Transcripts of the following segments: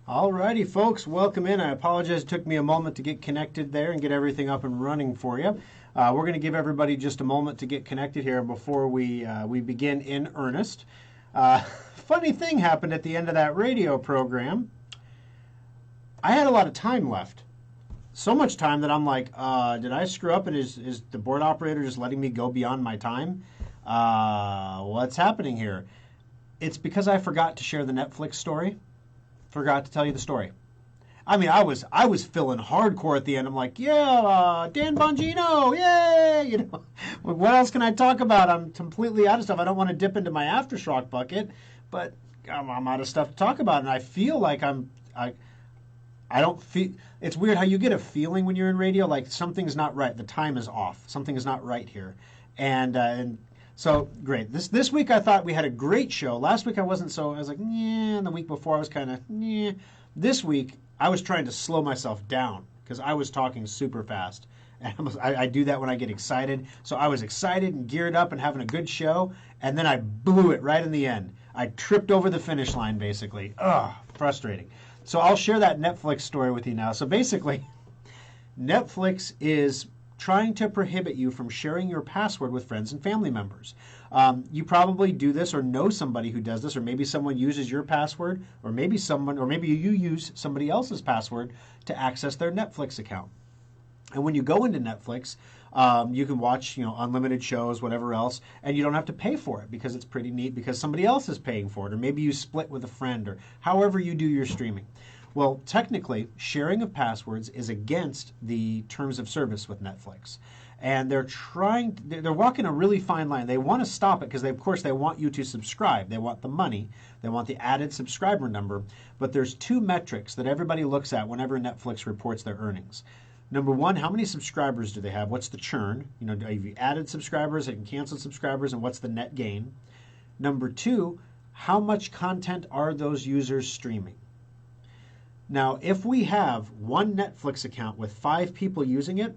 Alrighty, folks, welcome in. I apologize it took me a moment to get connected there and get everything up and running for you. We're going to give everybody just a moment to get connected here before we begin in earnest. Funny thing happened at the end of that radio program. I had a lot of time left. So much time that I'm like, did I screw up and is the board operator just letting me go beyond my time? What's happening here? It's because I forgot to share the Netflix story. Forgot to tell you the story. I mean, I was feeling hardcore at the end. I'm like, yeah, Dan Bongino, yay! You know, what else can I talk about? I'm completely out of stuff. I don't want to dip into my Aftershock bucket, but I'm out of stuff to talk about, and I feel like I don't feel. It's weird how you get a feeling when you're in radio, like something's not right. The time is off. Something is not right here, and so great. This week I thought we had a great show. Last week I wasn't so. I was like, yeah. And the week before I was kind of, yeah. This week I was trying to slow myself down because I was talking super fast. And I do that when I get excited. So I was excited and geared up and having a good show, and then I blew it right in the end. I tripped over the finish line basically. Ugh, frustrating. So I'll share that Netflix story with you now. So basically, Netflix is trying to prohibit you from sharing your password with friends and family members. You probably do this or know somebody who does this, or maybe someone uses your password, or maybe you use somebody else's password to access their Netflix account. And when you go into Netflix, you can watch, unlimited shows, whatever else, and you don't have to pay for it because it's pretty neat because somebody else is paying for it, or maybe you split with a friend, or however you do your streaming. Well, technically, sharing of passwords is against the terms of service with Netflix. And they're walking a really fine line. They want to stop it because, of course, they want you to subscribe. They want the money. They want the added subscriber number. But there's two metrics that everybody looks at whenever Netflix reports their earnings. Number one, how many subscribers do they have? What's the churn? Have you added subscribers and canceled subscribers, and what's the net gain? Number two, how much content are those users streaming? Now, if we have one Netflix account with 5 people using it,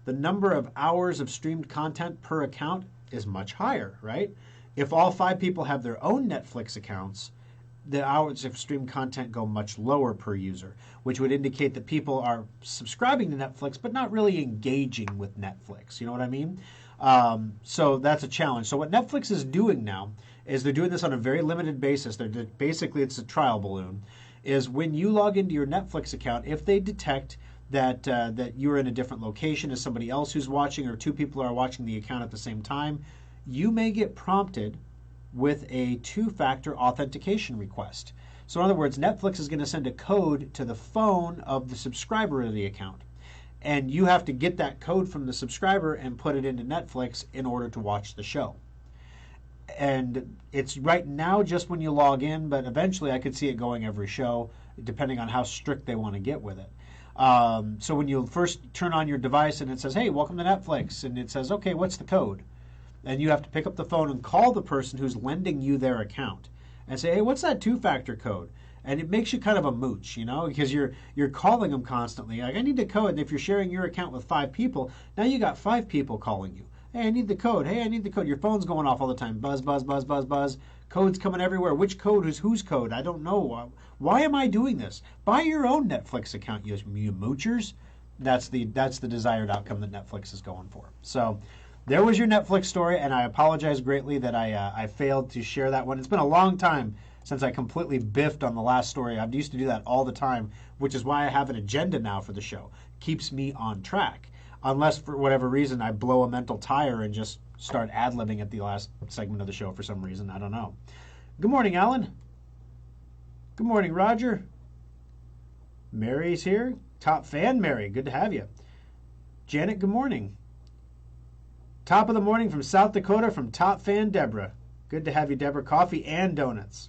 the number of hours of streamed content per account is much higher, right? If all 5 people have their own Netflix accounts, the hours of streamed content go much lower per user, which would indicate that people are subscribing to Netflix but not really engaging with Netflix. You know what I mean? So that's a challenge. So what Netflix is doing now is they're doing this on a very limited basis. Basically, it's a trial balloon. Is when you log into your Netflix account, if they detect that you're in a different location as somebody else who's watching, or 2 people are watching the account at the same time, you may get prompted with a 2-factor authentication request. So in other words, Netflix is going to send a code to the phone of the subscriber of the account. And you have to get that code from the subscriber and put it into Netflix in order to watch the show. And it's right now just when you log in, but eventually I could see it going every show, depending on how strict they want to get with it. So when you first turn on your device and it says, hey, welcome to Netflix, and it says, okay, what's the code? And you have to pick up the phone and call the person who's lending you their account and say, hey, what's that 2-factor code? And it makes you kind of a mooch, because you're calling them constantly. Like, I need the code. And if you're sharing your account with 5 people, now you got 5 people calling you. Hey, I need the code. Hey, I need the code. Your phone's going off all the time. Buzz, buzz, buzz, buzz, buzz. Code's coming everywhere. Which code is whose code? I don't know. Why am I doing this? Buy your own Netflix account, you moochers. That's the desired outcome that Netflix is going for. So there was your Netflix story, and I apologize greatly that I failed to share that one. It's been a long time since I completely biffed on the last story. I used to do that all the time, which is why I have an agenda now for the show. Keeps me on track. Unless for whatever reason I blow a mental tire and just start ad-libbing at the last segment of the show for some reason. I don't know. Good morning, Alan. Good morning, Roger. Mary's here. Top fan, Mary. Good to have you. Janet, good morning. Top of the morning from South Dakota from top fan Deborah. Good to have you, Deborah. Coffee and donuts.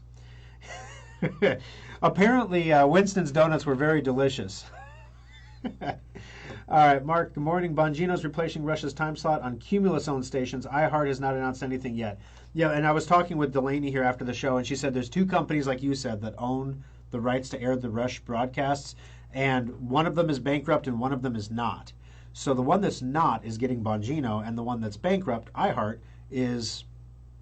Apparently, Winston's donuts were very delicious. All right, Mark, good morning. Bongino's replacing Russia's time slot on Cumulus-owned stations. iHeart has not announced anything yet. Yeah, and I was talking with Delaney here after the show, and she said there's 2 companies, like you said, that own the rights to air the Rush broadcasts, and one of them is bankrupt and one of them is not. So the one that's not is getting Bongino, and the one that's bankrupt, iHeart, is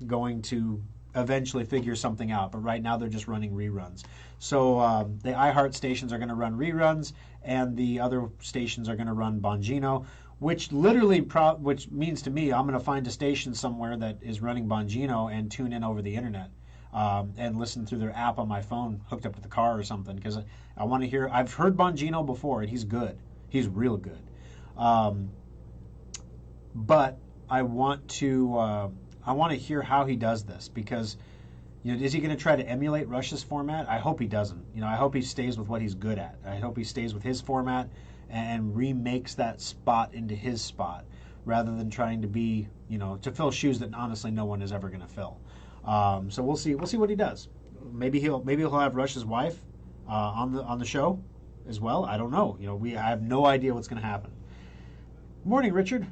going to eventually figure something out. But right now they're just running reruns. So the iHeart stations are going to run reruns, and the other stations are going to run Bongino, which literally, which means to me, I'm going to find a station somewhere that is running Bongino and tune in over the internet. And listen through their app on my phone hooked up to the car or something, because I want to hear. I've heard Bongino before, and he's good. He's real good. But I want to hear how he does this, because is he going to try to emulate Rush's format? I hope he doesn't. I hope he stays with what he's good at. I hope he stays with his format and remakes that spot into his spot, rather than trying to be to fill shoes that honestly no one is ever going to fill. So we'll see what he does. Maybe he'll have Rush's wife on the show as well. I don't know. I have no idea what's going to happen. Good morning, Richard.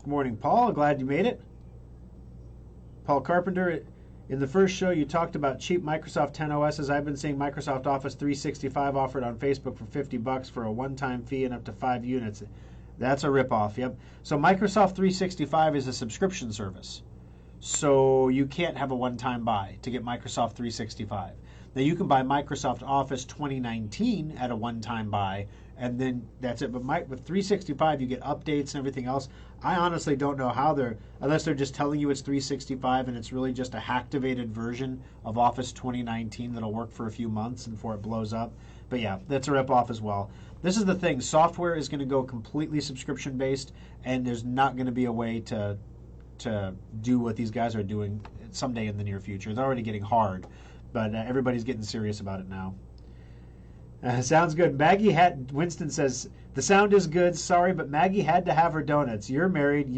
Good morning, Paul. Glad you made it. Paul Carpenter, in the first show you talked about cheap Microsoft 10 OSs. I've been seeing Microsoft Office 365 offered on Facebook for $50 for a one-time fee and up to 5 units. That's a ripoff. Yep. So Microsoft 365 is a subscription service. So you can't have a one-time buy to get Microsoft 365. Now you can buy Microsoft Office 2019 at a one-time buy, and then that's it. But with 365, you get updates and everything else. I honestly don't know how unless they're just telling you it's 365 and it's really just a hacktivated version of Office 2019 that'll work for a few months before it blows up. But yeah, that's a ripoff as well. This is the thing. Software is going to go completely subscription-based, and there's not going to be a way to do what these guys are doing someday in the near future. It's already getting hard, but everybody's getting serious about it now. Sounds good. Winston says, the sound is good. Sorry, but Maggie had to have her donuts. You're married,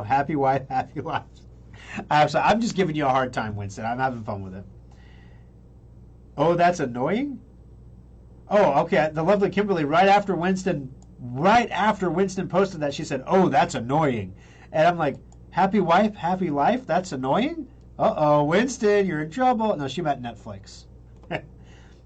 happy wife, happy life. I'm just giving you a hard time, Winston. I'm having fun with it. Oh, that's annoying? Oh, okay. The lovely Kimberly, right after Winston posted that, she said, oh, that's annoying. And I'm like, happy wife, happy life? That's annoying? Uh-oh, Winston, you're in trouble. No, she meant Netflix.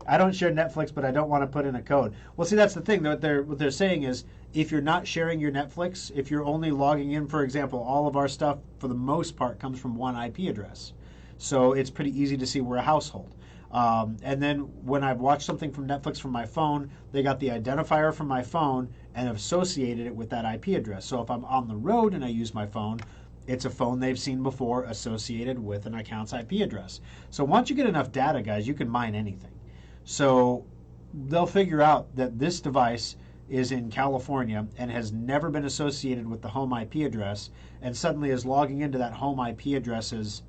I don't share Netflix, but I don't want to put in a code. Well, see, that's the thing. What they're saying is, if you're not sharing your Netflix, if you're only logging in, for example, all of our stuff, for the most part, comes from one IP address. So it's pretty easy to see we're a household. And then when I've watched something from Netflix from my phone, they got the identifier from my phone and have associated it with that IP address. So if I'm on the road and I use my phone, it's a phone they've seen before associated with an account's IP address. So once you get enough data, guys, you can mine anything. So they'll figure out that this device is in California and has never been associated with the home IP address, and suddenly is logging into that home IP address's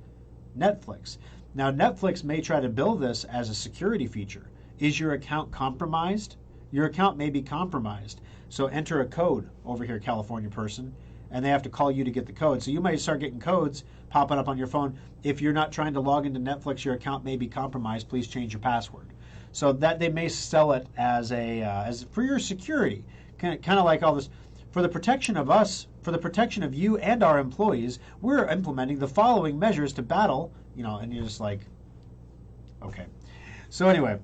Netflix. Now, Netflix may try to build this as a security feature. Is your account compromised? Your account may be compromised. So enter a code over here, California person, and they have to call you to get the code. So you might start getting codes popping up on your phone. If you're not trying to log into Netflix, your account may be compromised. Please change your password. So that they may sell it as as for your security, kind of like all this. For the protection of us, for the protection of you and our employees, we're implementing the following measures to battle, and you're just like, okay. So anyway,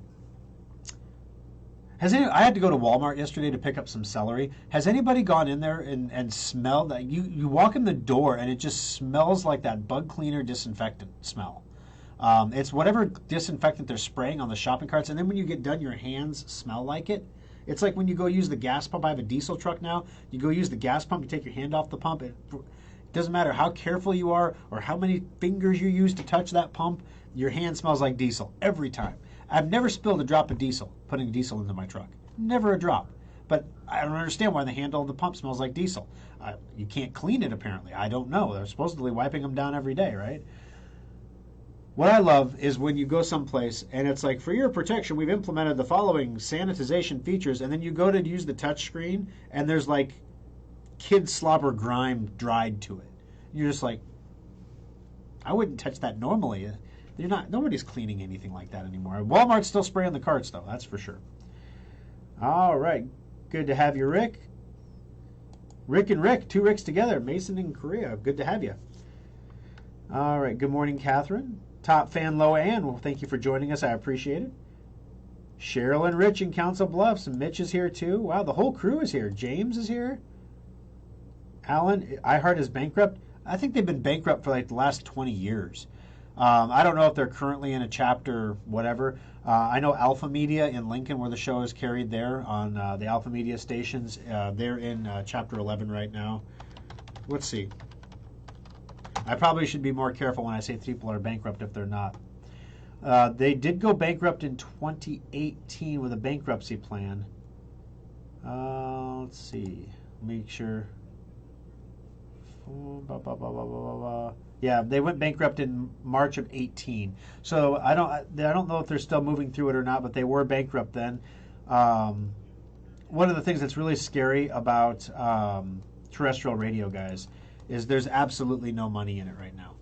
I had to go to Walmart yesterday to pick up some celery. Has anybody gone in there and smelled that? You walk in the door and it just smells like that bug cleaner disinfectant smell. It's whatever disinfectant they're spraying on the shopping carts, and then when you get done, your hands smell like it. It's like when you go use the gas pump. I have a diesel truck now. You go use the gas pump, you take your hand off the pump. It doesn't matter how careful you are or how many fingers you use to touch that pump, your hand smells like diesel every time. I've never spilled a drop of diesel putting diesel into my truck. Never a drop. But I don't understand why the handle of the pump smells like diesel. You can't clean it, apparently. I don't know. They're supposedly wiping them down every day, right? What I love is when you go someplace and it's like, for your protection, we've implemented the following sanitization features, and then you go to use the touch screen and there's like kid slobber grime dried to it. You're just like, I wouldn't touch that normally. Nobody's cleaning anything like that anymore. Walmart's still spraying the carts though, that's for sure. All right, good to have you, Rick. Rick and Rick, two Ricks together, Mason and Korea. Good to have you. All right, good morning, Catherine. Top fan Loa Ann, well, thank you for joining us. I appreciate it. Cheryl and Rich in Council Bluffs. And Mitch is here too. Wow, the whole crew is here. James is here. Alan, iHeart is bankrupt. I think they've been bankrupt for like the last 20 years. I don't know if they're currently in a chapter whatever. I know Alpha Media in Lincoln, where the show is carried there on the Alpha Media stations. They're in chapter 11 right now. Let's see. I probably should be more careful when I say people are bankrupt if they're not. They did go bankrupt in 2018 with a bankruptcy plan. Let's see. Make sure. Yeah, they went bankrupt in March of 18. So I don't know if they're still moving through it or not, but they were bankrupt then. One of the things that's really scary about terrestrial radio, guys, is there's absolutely no money in it right now.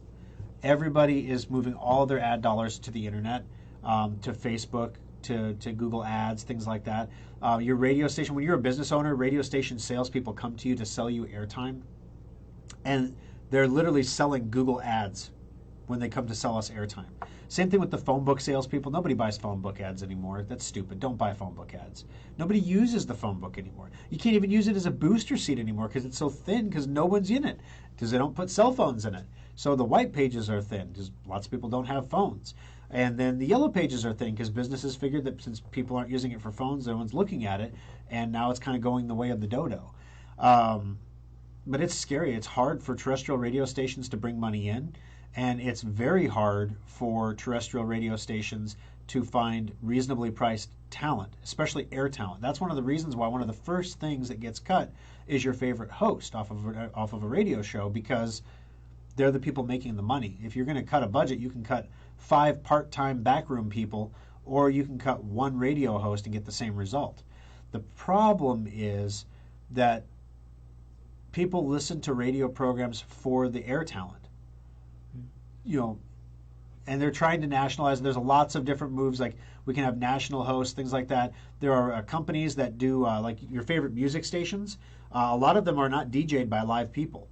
Everybody is moving all their ad dollars to the internet, to Facebook, to Google Ads, things like that. Your radio station, when you're a business owner, radio station salespeople come to you to sell you airtime. And they're literally selling Google Ads when they come to sell us airtime. Same thing with the phone book salespeople. Nobody buys phone book ads anymore. That's stupid. Don't buy phone book ads. Nobody uses the phone book anymore. You can't even use it as a booster seat anymore because it's so thin because no one's in it because they don't put cell phones in it. So the white pages are thin because lots of people don't have phones. And then the yellow pages are thin because businesses figured that since people aren't using it for phones, no one's looking at it. And now it's kind of going the way of the dodo. But it's scary. It's hard for terrestrial radio stations to bring money in. And it's very hard for terrestrial radio stations to find reasonably priced talent, especially air talent. That's one of the reasons why one of the first things that gets cut is your favorite host off of a radio show, because they're the people making the money. If you're going to cut a budget, you can cut 5 part-time backroom people, or you can cut 1 radio host and get the same result. The problem is that people listen to radio programs for the air talent. And they're trying to nationalize. There's lots of different moves, like we can have national hosts, things like that. There are companies that do like your favorite music stations. A lot of them are not DJ'd by live people.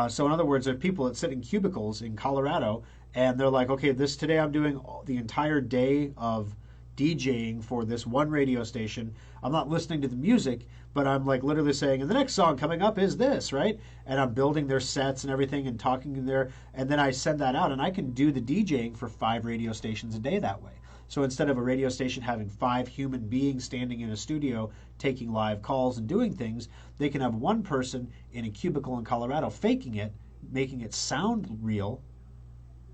So in other words, there are people that sit in cubicles in Colorado, and they're like, okay, today I'm doing the entire day of DJing for this one radio station. I'm not listening to the music, but I'm like literally saying, and the next song coming up is this, right? And I'm building their sets and everything and talking in there, and then I send that out, and I can do the DJing for 5 radio stations a day that way. So instead of a radio station having 5 human beings standing in a studio taking live calls and doing things, they can have one person in a cubicle in Colorado faking it, making it sound real,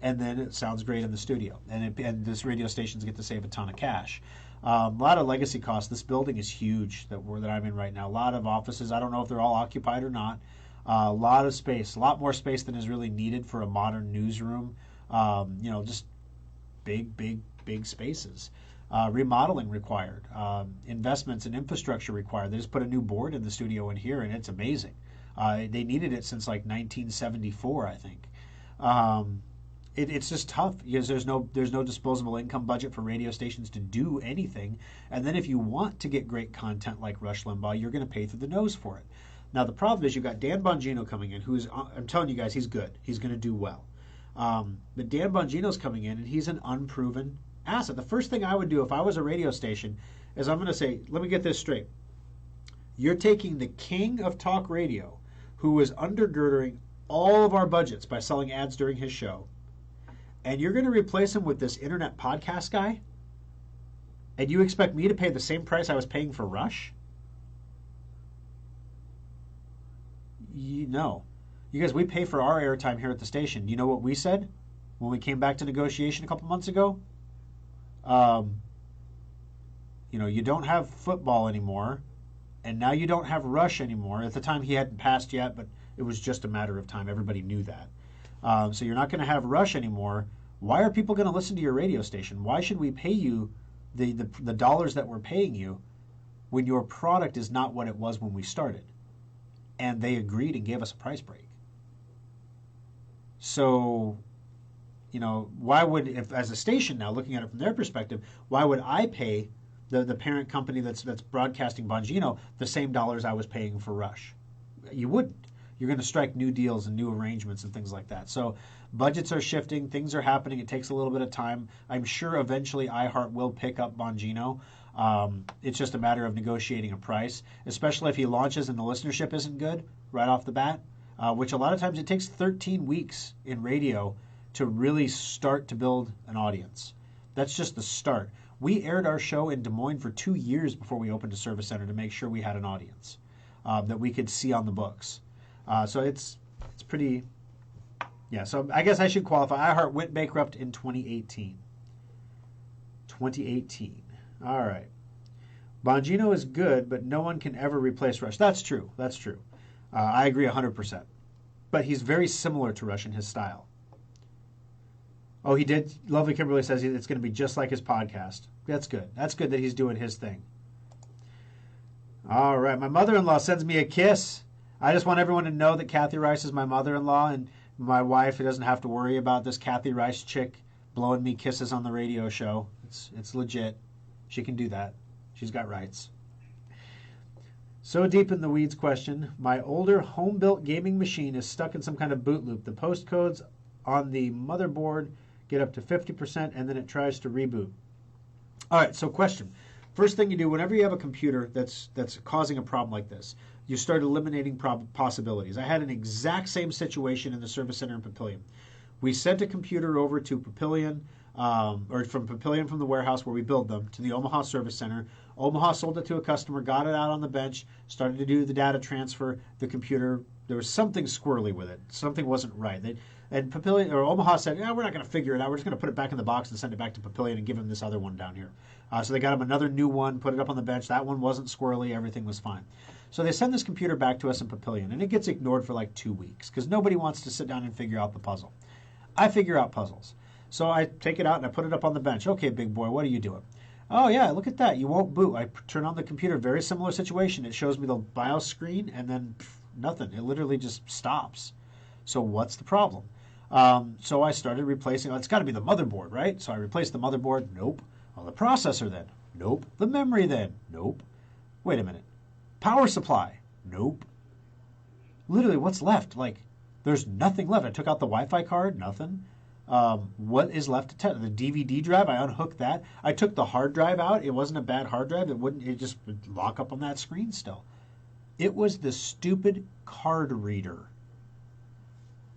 and then it sounds great in the studio. And this radio stations get to save a ton of cash. A lot of legacy costs. This building is huge that I'm in right now. A lot of offices. I don't know if they're all occupied or not. A lot of space, a lot more space than is really needed for a modern newsroom. Just big spaces. Remodeling required. Investments in infrastructure required. They just put a new board in the studio in here, and it's amazing. They needed it since like 1974, I think. It's just tough because there's no disposable income budget for radio stations to do anything. And then if you want to get great content like Rush Limbaugh, you're going to pay through the nose for it. Now the problem is you've got Dan Bongino coming in, who's, I'm telling you guys, he's good. He's going to do well. But Dan Bongino's coming in, and he's an unproven asset. The first thing I would do if I was a radio station is I'm going to say, let me get this straight. You're taking the king of talk radio, who is undergirding all of our budgets by selling ads during his show, and you're going to replace him with this internet podcast guy? And you expect me to pay the same price I was paying for Rush? No. You guys, we pay for our airtime here at the station. You know what we said when we came back to negotiation a couple months ago? You don't have football anymore, and now you don't have Rush anymore. At the time, he hadn't passed yet, but it was just a matter of time. Everybody knew that. So you're not going to have Rush anymore. Why are people going to listen to your radio station? Why should we pay you the dollars that we're paying you when your product is not what it was when we started? And they agreed and gave us a price break. So, why would, if as a station now, looking at it from their perspective, why would I pay the parent company that's broadcasting Bongino the same dollars I was paying for Rush? You wouldn't. You're going to strike new deals and new arrangements and things like that. So budgets are shifting. Things are happening. It takes a little bit of time. I'm sure eventually iHeart will pick up Bongino. It's just a matter of negotiating a price, especially if he launches and the listenership isn't good right off the bat. which a lot of times it takes 13 weeks in radio to really start to build an audience. That's just the start. We aired our show in Des Moines for 2 years before we opened a service center to make sure we had an audience that we could see on the books. So it's pretty, yeah, so I guess I should qualify. iHeart went bankrupt in 2018. 2018. All right. Bongino is good, but no one can ever replace Rush. That's true. That's true. I agree 100%. But he's very similar to Rush in his style. Oh, he did. Lovely Kimberly says it's going to be just like his podcast. That's good. That's good that he's doing his thing. All right. My mother-in-law sends me a kiss. I just want everyone to know that Kathy Rice is my mother-in-law, and my wife doesn't have to worry about this Kathy Rice chick blowing me kisses on the radio show. It's legit. She can do that. She's got rights. So deep in the weeds question. My older home-built gaming machine is stuck in some kind of boot loop. The postcodes on the motherboard get up to 50%, and then it tries to reboot. All right, so question. First thing you do, whenever you have a computer that's causing a problem like this, you start eliminating possibilities. I had an exact same situation in the service center in Papillion. We sent a computer over to Papillion, or from Papillion from the warehouse where we build them, to the Omaha service center. Omaha sold it to a customer, got it out on the bench, started to do the data transfer. The computer, there was something squirrely with it. Something wasn't right. And Papillion, or Omaha said, yeah, we're not going to figure it out. We're just going to put it back in the box and send it back to Papillion and give him this other one down here. So they got him another new one, put it up on the bench. That one wasn't squirrely. Everything was fine. So they send this computer back to us in Papillion, and it gets ignored for like 2 weeks because nobody wants to sit down and figure out the puzzle. I figure out puzzles. So I take it out and I put it up on the bench. Okay, big boy, what are you doing? Oh, yeah, look at that. You won't boot. I turn on the computer. Very similar situation. It shows me the BIOS screen, and then nothing. It literally just stops. So what's the problem? So I started replacing. It's got to be the motherboard, right? So I replaced the motherboard. Nope. Well, the processor then. Nope. The memory then. Nope. Wait a minute. Power supply. Nope. Literally, what's left? Like, there's nothing left. I took out the Wi-Fi card. Nothing. What is left to test? The DVD drive, I unhooked that. I took the hard drive out. It wasn't a bad hard drive. It just would lock up on that screen still. It was the stupid card reader.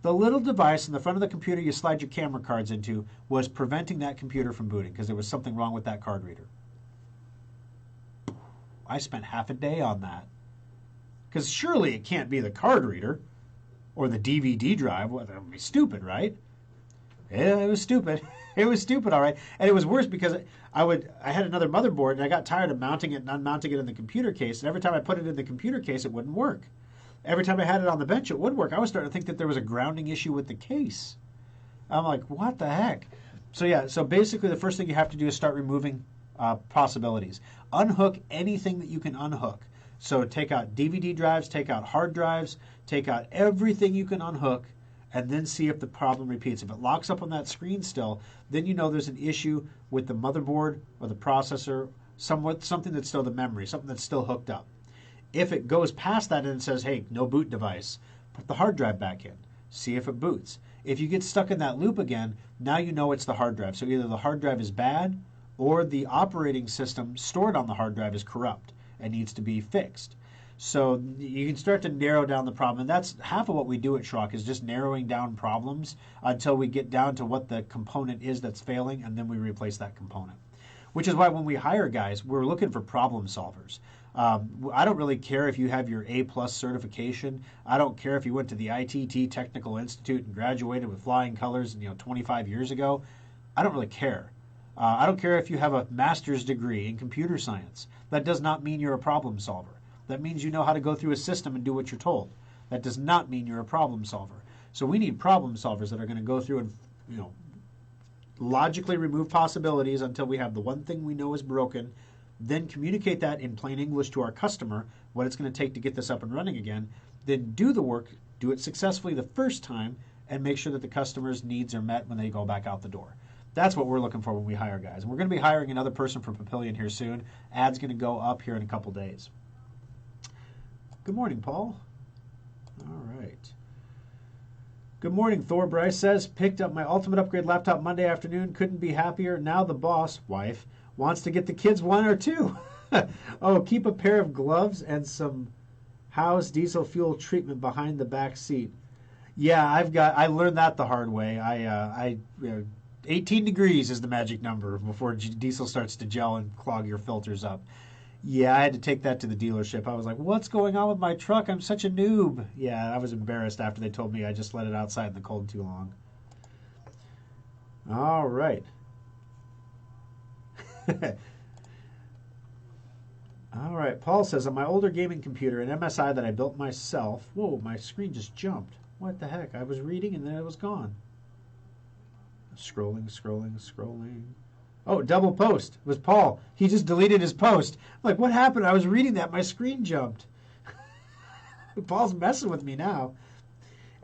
The little device in the front of the computer you slide your camera cards into was preventing that computer from booting because there was something wrong with that card reader. I spent half a day on that. Because surely it can't be the card reader or the DVD drive. Well, that would be stupid, right? Yeah, it was stupid. It was stupid, all right. And it was worse because I had another motherboard, and I got tired of mounting it and unmounting it in the computer case. And every time I put it in the computer case, it wouldn't work. Every time I had it on the bench, it would work. I was starting to think that there was a grounding issue with the case. I'm like, what the heck? So yeah, so basically the first thing you have to do is start removing possibilities. Unhook anything that you can unhook. So take out DVD drives, take out hard drives, take out everything you can unhook, and then see if the problem repeats. If it locks up on that screen still, then you know there's an issue with the motherboard or the processor, something that's still the memory, something that's still hooked up. If it goes past that and it says, hey, no boot device, put the hard drive back in. See if it boots. If you get stuck in that loop again, now you know it's the hard drive. So either the hard drive is bad or the operating system stored on the hard drive is corrupt and needs to be fixed. So you can start to narrow down the problem. And that's half of what we do at Schrock is just narrowing down problems until we get down to what the component is that's failing, and then we replace that component. Which is why when we hire guys, we're looking for problem solvers. I don't really care if you have your A+ certification. I don't care if you went to the ITT Technical Institute and graduated with flying colors 25 years ago. I don't really care. I don't care if you have a master's degree in computer science. That does not mean you're a problem solver. That means you know how to go through a system and do what you're told. That does not mean you're a problem solver. So we need problem solvers that are going to go through and logically remove possibilities until we have the one thing we know is broken, then communicate that in plain English to our customer, what it's going to take to get this up and running again, then do the work, do it successfully the first time, and make sure that the customer's needs are met when they go back out the door. That's what we're looking for when we hire guys. And we're going to be hiring another person for Papillion here soon. Ad's going to go up here in a couple days. Good morning, Paul. All right. Good morning, Thor. Bryce says, picked up my Ultimate Upgrade laptop Monday afternoon. Couldn't be happier. Now the boss, wife, wants to get the kids one or two. Oh, keep a pair of gloves and some How's diesel fuel treatment behind the back seat? Yeah, I learned that the hard way. 18 degrees is the magic number before diesel starts to gel and clog your filters up. Yeah, I had to take that to the dealership. I was like, what's going on with my truck? I'm such a noob. Yeah, I was embarrassed after they told me I just let it outside in the cold too long. All right. All right, Paul says, on my older gaming computer, an MSI that I built myself. Whoa, my screen just jumped. What the heck? I was reading and then it was gone. Scrolling. Oh, double post. It was Paul. He just deleted his post. I'm like, what happened? I was reading that. My screen jumped. Paul's messing with me now.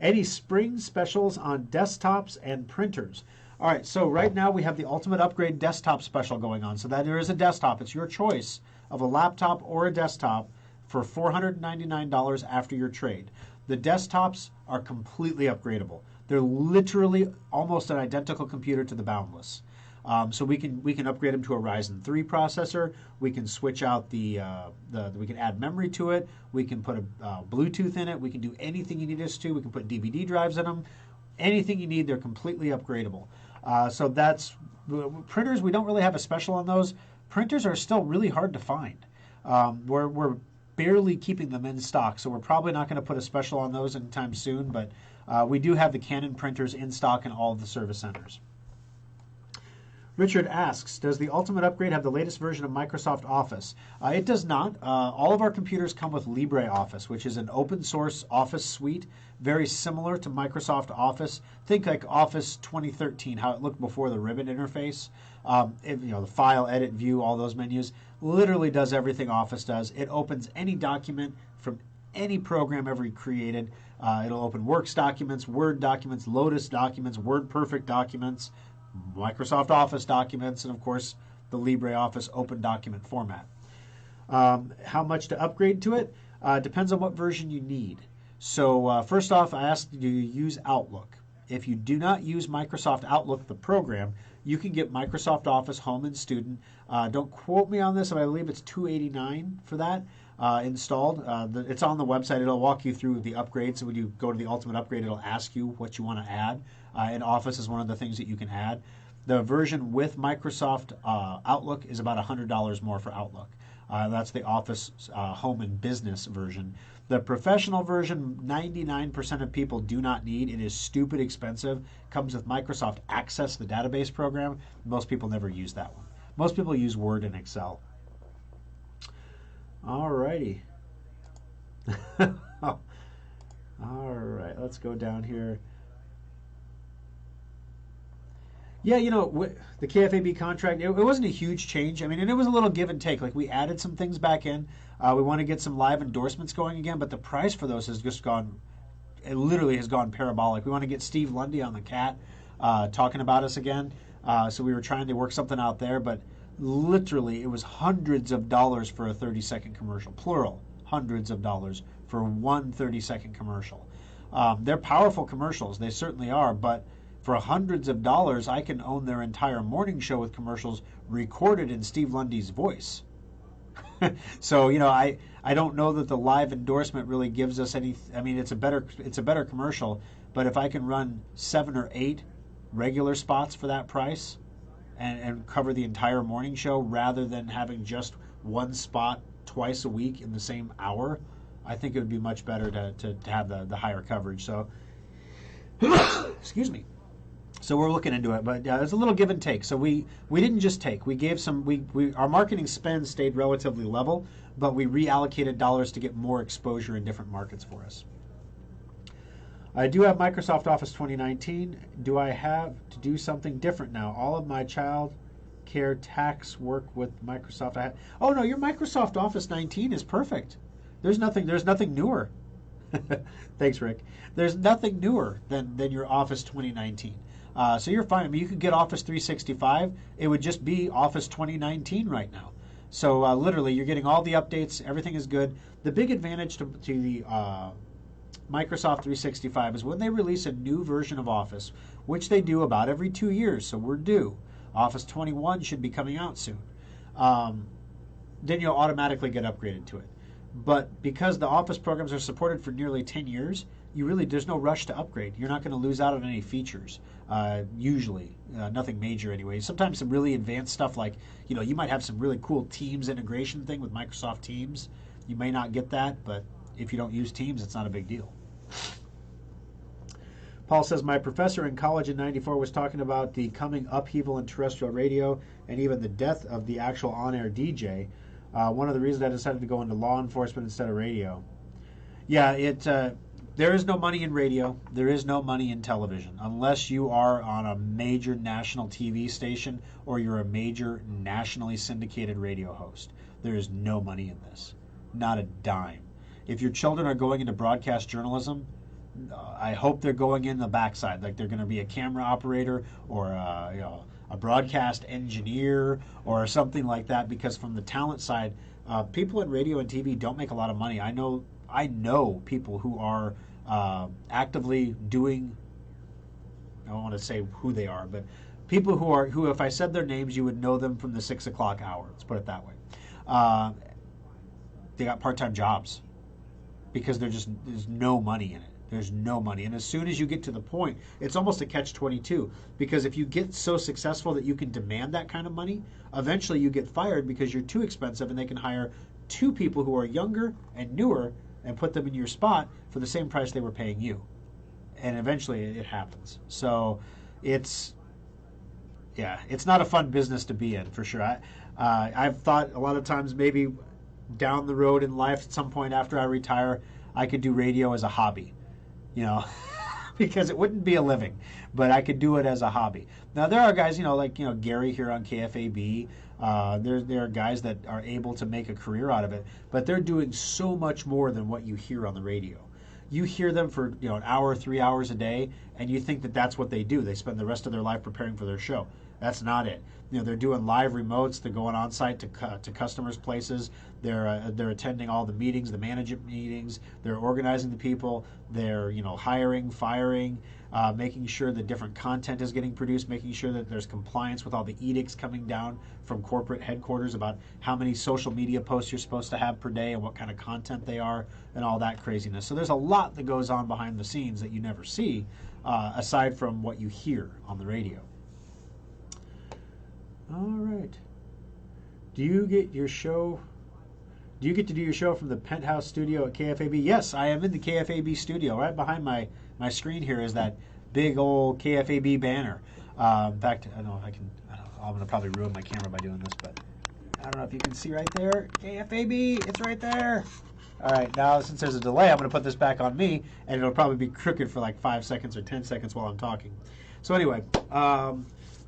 Any spring specials on desktops and printers? All right, so right now we have the Ultimate Upgrade desktop special going on. So that there is a desktop. It's your choice of a laptop or a desktop for $499 after your trade. The desktops are completely upgradable. They're literally almost an identical computer to the Boundless. So we can upgrade them to a Ryzen 3 processor. We can switch out we can add memory to it. We can put a Bluetooth in it. We can do anything you need us to. We can put DVD drives in them. Anything you need, they're completely upgradable. So that's printers. We don't really have a special on those. Printers are still really hard to find. We're barely keeping them in stock, so we're probably not going to put a special on those anytime soon. But we do have the Canon printers in stock in all of the service centers. Richard asks, does the Ultimate Upgrade have the latest version of Microsoft Office? It does not. All of our computers come with LibreOffice, which is an open source Office suite, very similar to Microsoft Office. Think like Office 2013, how it looked before the ribbon interface. The file, edit, view, all those menus. Literally does everything Office does. It opens any document from any program ever created. It'll open Works documents, Word documents, Lotus documents, WordPerfect documents, Microsoft Office documents, and of course the LibreOffice open document format. How much to upgrade to it? Depends on what version you need. So first off, I asked, do you use Outlook? If you do not use Microsoft Outlook, the program, you can get Microsoft Office Home and Student. Don't quote me on this, but I believe it's $289 for that installed. It's on the website. It'll walk you through the upgrades. So when you go to the Ultimate Upgrade, it'll ask you what you want to add. And Office is one of the things that you can add. The version with Microsoft Outlook is about $100 more for Outlook. That's the Office Home and Business version. The professional version, 99% of people do not need. It is stupid expensive. Comes with Microsoft Access, the database program. Most people never use that one. Most people use Word and Excel. All righty. All right, let's go down here. Yeah, the KFAB contract, it wasn't a huge change. I mean, and it was a little give and take. Like, we added some things back in. We want to get some live endorsements going again, but the price for those has just gone, it literally has gone parabolic. We want to get Steve Lundy on the Cat talking about us again. So we were trying to work something out there, but literally it was hundreds of dollars for a 30-second commercial, plural, hundreds of dollars for one 30-second commercial. They're powerful commercials. They certainly are, but for hundreds of dollars, I can own their entire morning show with commercials recorded in Steve Lundy's voice. So, I don't know that the live endorsement really gives us any. I mean, it's a better commercial, but if I can run 7 or 8 regular spots for that price and cover the entire morning show rather than having just one spot twice a week in the same hour, I think it would be much better to have the higher coverage. So, excuse me. So we're looking into it, but there's a little give and take. So we didn't just take. We gave some. Our marketing spend stayed relatively level, but we reallocated dollars to get more exposure in different markets for us. I do have Microsoft Office 2019. Do I have to do something different now? All of my child care tax work with Microsoft. Oh no, your Microsoft Office 19 is perfect. There's nothing newer. Thanks, Rick. There's nothing newer than your Office 2019. So you're fine. I mean, you could get Office 365. It would just be Office 2019 right now. So literally, you're getting all the updates. Everything is good. The big advantage to the Microsoft 365 is when they release a new version of Office, which they do about every 2 years. So we're due. Office 21 should be coming out soon. Then you'll automatically get upgraded to it. But because the Office programs are supported for nearly 10 years, there's no rush to upgrade. You're not going to lose out on any features, usually. Nothing major anyway. Sometimes some really advanced stuff like, you might have some really cool Teams integration thing with Microsoft Teams. You may not get that, but if you don't use Teams, it's not a big deal. Paul says, my professor in college in 94 was talking about the coming upheaval in terrestrial radio and even the death of the actual on-air DJ. One of the reasons I decided to go into law enforcement instead of radio. Yeah, there is no money in radio. There is no money in television. Unless you are on a major national TV station or you're a major nationally syndicated radio host. There is no money in this. Not a dime. If your children are going into broadcast journalism, I hope they're going in the backside, like they're going to be a camera operator or a broadcast engineer or something like that, because from the talent side, people in radio and TV don't make a lot of money. I know people who are actively doing, I don't want to say who they are, but people who if I said their names, you would know them from the 6 o'clock hour. Let's put it that way. They got part-time jobs because there's no money in it. There's no money. And as soon as you get to the point, it's almost a catch-22, because if you get so successful that you can demand that kind of money, eventually you get fired because you're too expensive, and they can hire 2 people who are younger and newer and put them in your spot for the same price they were paying you. And eventually it happens. So it's not a fun business to be in, for sure. I've thought a lot of times maybe down the road in life at some point after I retire, I could do radio as a hobby. Because it wouldn't be a living, but I could do it as a hobby. Now, there are guys, like Gary here on KFAB. There are guys that are able to make a career out of it, but they're doing so much more than what you hear on the radio. You hear them for an hour, 3 hours a day, and you think that that's what they do. They spend the rest of their life preparing for their show. That's not it. They're doing live remotes. They're going on site to customers' places. They're attending all the meetings, the management meetings. They're organizing the people. They're hiring, firing, making sure that different content is getting produced, making sure that there's compliance with all the edicts coming down from corporate headquarters about how many social media posts you're supposed to have per day and what kind of content they are and all that craziness. So there's a lot that goes on behind the scenes that you never see, aside from what you hear on the radio. All right. Do you get to do your show from the penthouse studio at KFAB? Yes, I am in the KFAB studio. Right behind my screen here is that big old KFAB banner. In fact, I'm going to probably ruin my camera by doing this, but I don't know if you can see right there. KFAB, it's right there. All right, now since there's a delay, I'm going to put this back on me, and it'll probably be crooked for like 5 seconds or 10 seconds while I'm talking. So anyway,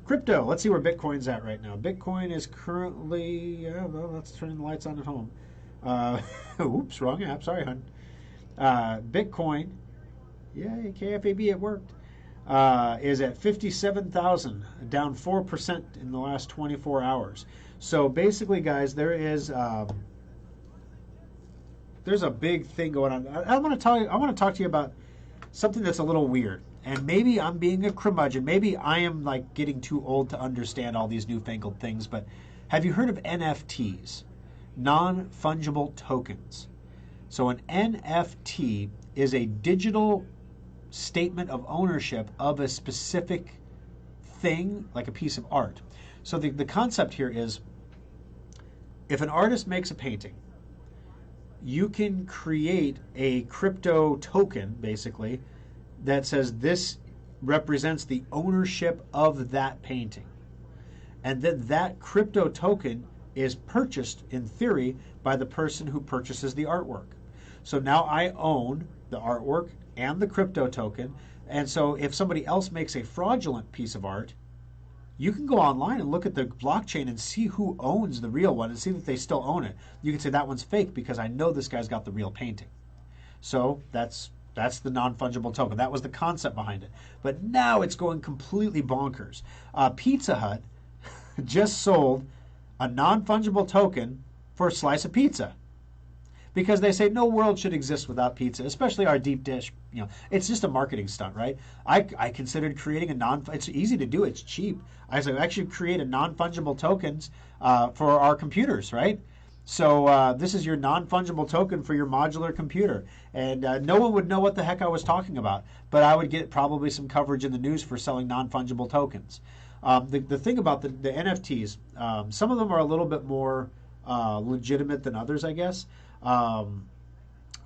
crypto. Let's see where Bitcoin's at right now. Bitcoin is currently, let's turn the lights on at home. Oops, wrong app. Sorry, hon. Bitcoin, yay, KFAB, it worked, is at 57,000, down 4% in the last 24 hours. So basically, guys, there's a big thing going on. I want to talk to you about something that's a little weird. And maybe I'm being a curmudgeon. Maybe I am like getting too old to understand all these newfangled things. But have you heard of NFTs? Non-fungible tokens. So an NFT is a digital statement of ownership of a specific thing, like a piece of art. So the concept here is, if an artist makes a painting, you can create a crypto token, basically, that says this represents the ownership of that painting. And then that crypto token is purchased, in theory, by the person who purchases the artwork. So now I own the artwork and the crypto token. And so if somebody else makes a fraudulent piece of art, you can go online and look at the blockchain and see who owns the real one and see that they still own it. You can say that one's fake because I know this guy's got the real painting. So that's the non-fungible token. That was the concept behind it. But now it's going completely bonkers. Pizza Hut just sold a non-fungible token for a slice of pizza, because they say no world should exist without pizza, especially our deep dish. It's just a marketing stunt, right? I considered creating it's easy to do, it's cheap. I said actually create a non-fungible tokens for our computers, right? So this is your non-fungible token for your modular computer. And no one would know what the heck I was talking about, but I would get probably some coverage in the news for selling non-fungible tokens. The thing about the NFTs, some of them are a little bit more legitimate than others, I guess.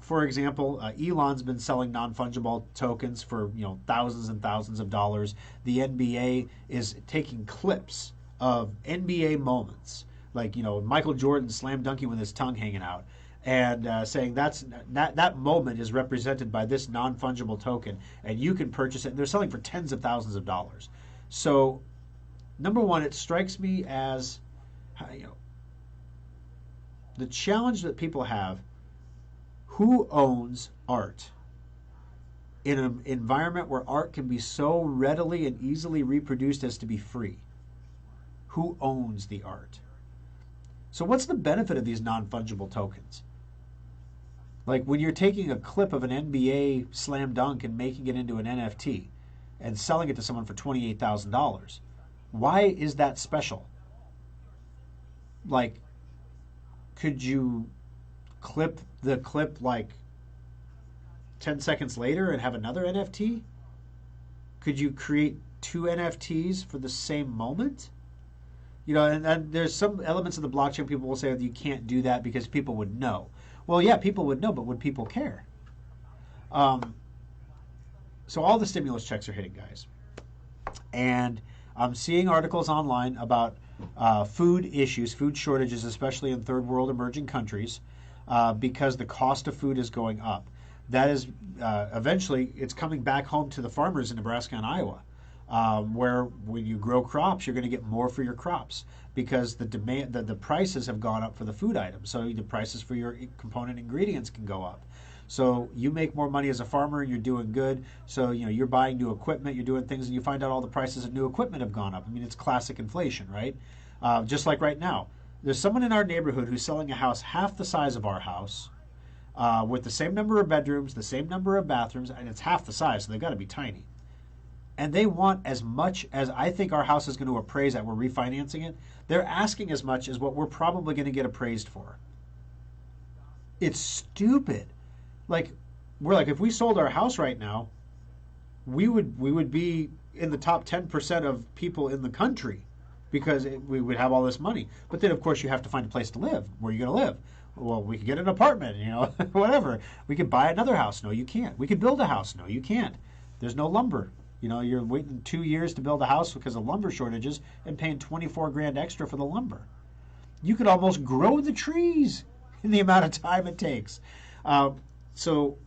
For example, Elon's been selling non-fungible tokens for thousands and thousands of dollars. The NBA is taking clips of NBA moments, like Michael Jordan slam dunking with his tongue hanging out, and saying that moment is represented by this non-fungible token, and you can purchase it. And they're selling for tens of thousands of dollars. So, number one, it strikes me as the challenge that people have. Who owns art? In an environment where art can be so readily and easily reproduced as to be free. Who owns the art? So what's the benefit of these non-fungible tokens? Like when you're taking a clip of an NBA slam dunk and making it into an NFT and selling it to someone for $28,000, why is that special? Like, could you clip the clip like 10 seconds later and have another NFT? Could you create two NFTs for the same moment? And there's some elements of the blockchain people will say that you can't do that because people would know. Well, yeah, people would know, but would people care? So all the stimulus checks are hitting, guys. And I'm seeing articles online about food issues, food shortages, especially in third world emerging countries, because the cost of food is going up. That is eventually it's coming back home to the farmers in Nebraska and Iowa, where when you grow crops, you're going to get more for your crops because the prices have gone up for the food items. So the prices for your component ingredients can go up. So you make more money as a farmer and you're doing good. So you're buying new equipment, you're doing things, and you find out all the prices of new equipment have gone up. I mean, it's classic inflation, right? Just like right now. There's someone in our neighborhood who's selling a house half the size of our house, with the same number of bedrooms, the same number of bathrooms, and it's half the size, so they've got to be tiny. And they want as much as I think our house is going to appraise at. We're refinancing it. They're asking as much as what we're probably going to get appraised for. It's stupid. Like, we're like, if we sold our house right now, we would be in the top 10% of people in the country. Because we would have all this money. But then, of course, you have to find a place to live. Where are you going to live? Well, we could get an apartment, whatever. We could buy another house. No, you can't. We could build a house. No, you can't. There's no lumber. You're waiting 2 years to build a house because of lumber shortages and paying $24,000 extra for the lumber. You could almost grow the trees in the amount of time it takes. So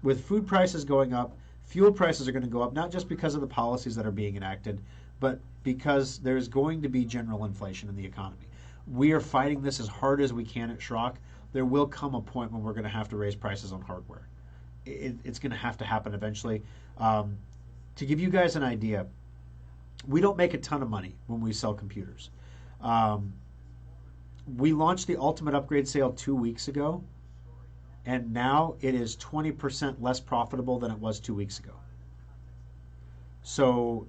with food prices going up, fuel prices are going to go up, not just because of the policies that are being enacted, but because there's going to be general inflation in the economy. We are fighting this as hard as we can at Schrock. There will come a point when we're going to have to raise prices on hardware. It's going to have to happen eventually. To give you guys an idea, we don't make a ton of money when we sell computers. We launched the Ultimate Upgrade sale 2 weeks ago, and now it is 20% less profitable than it was 2 weeks ago. So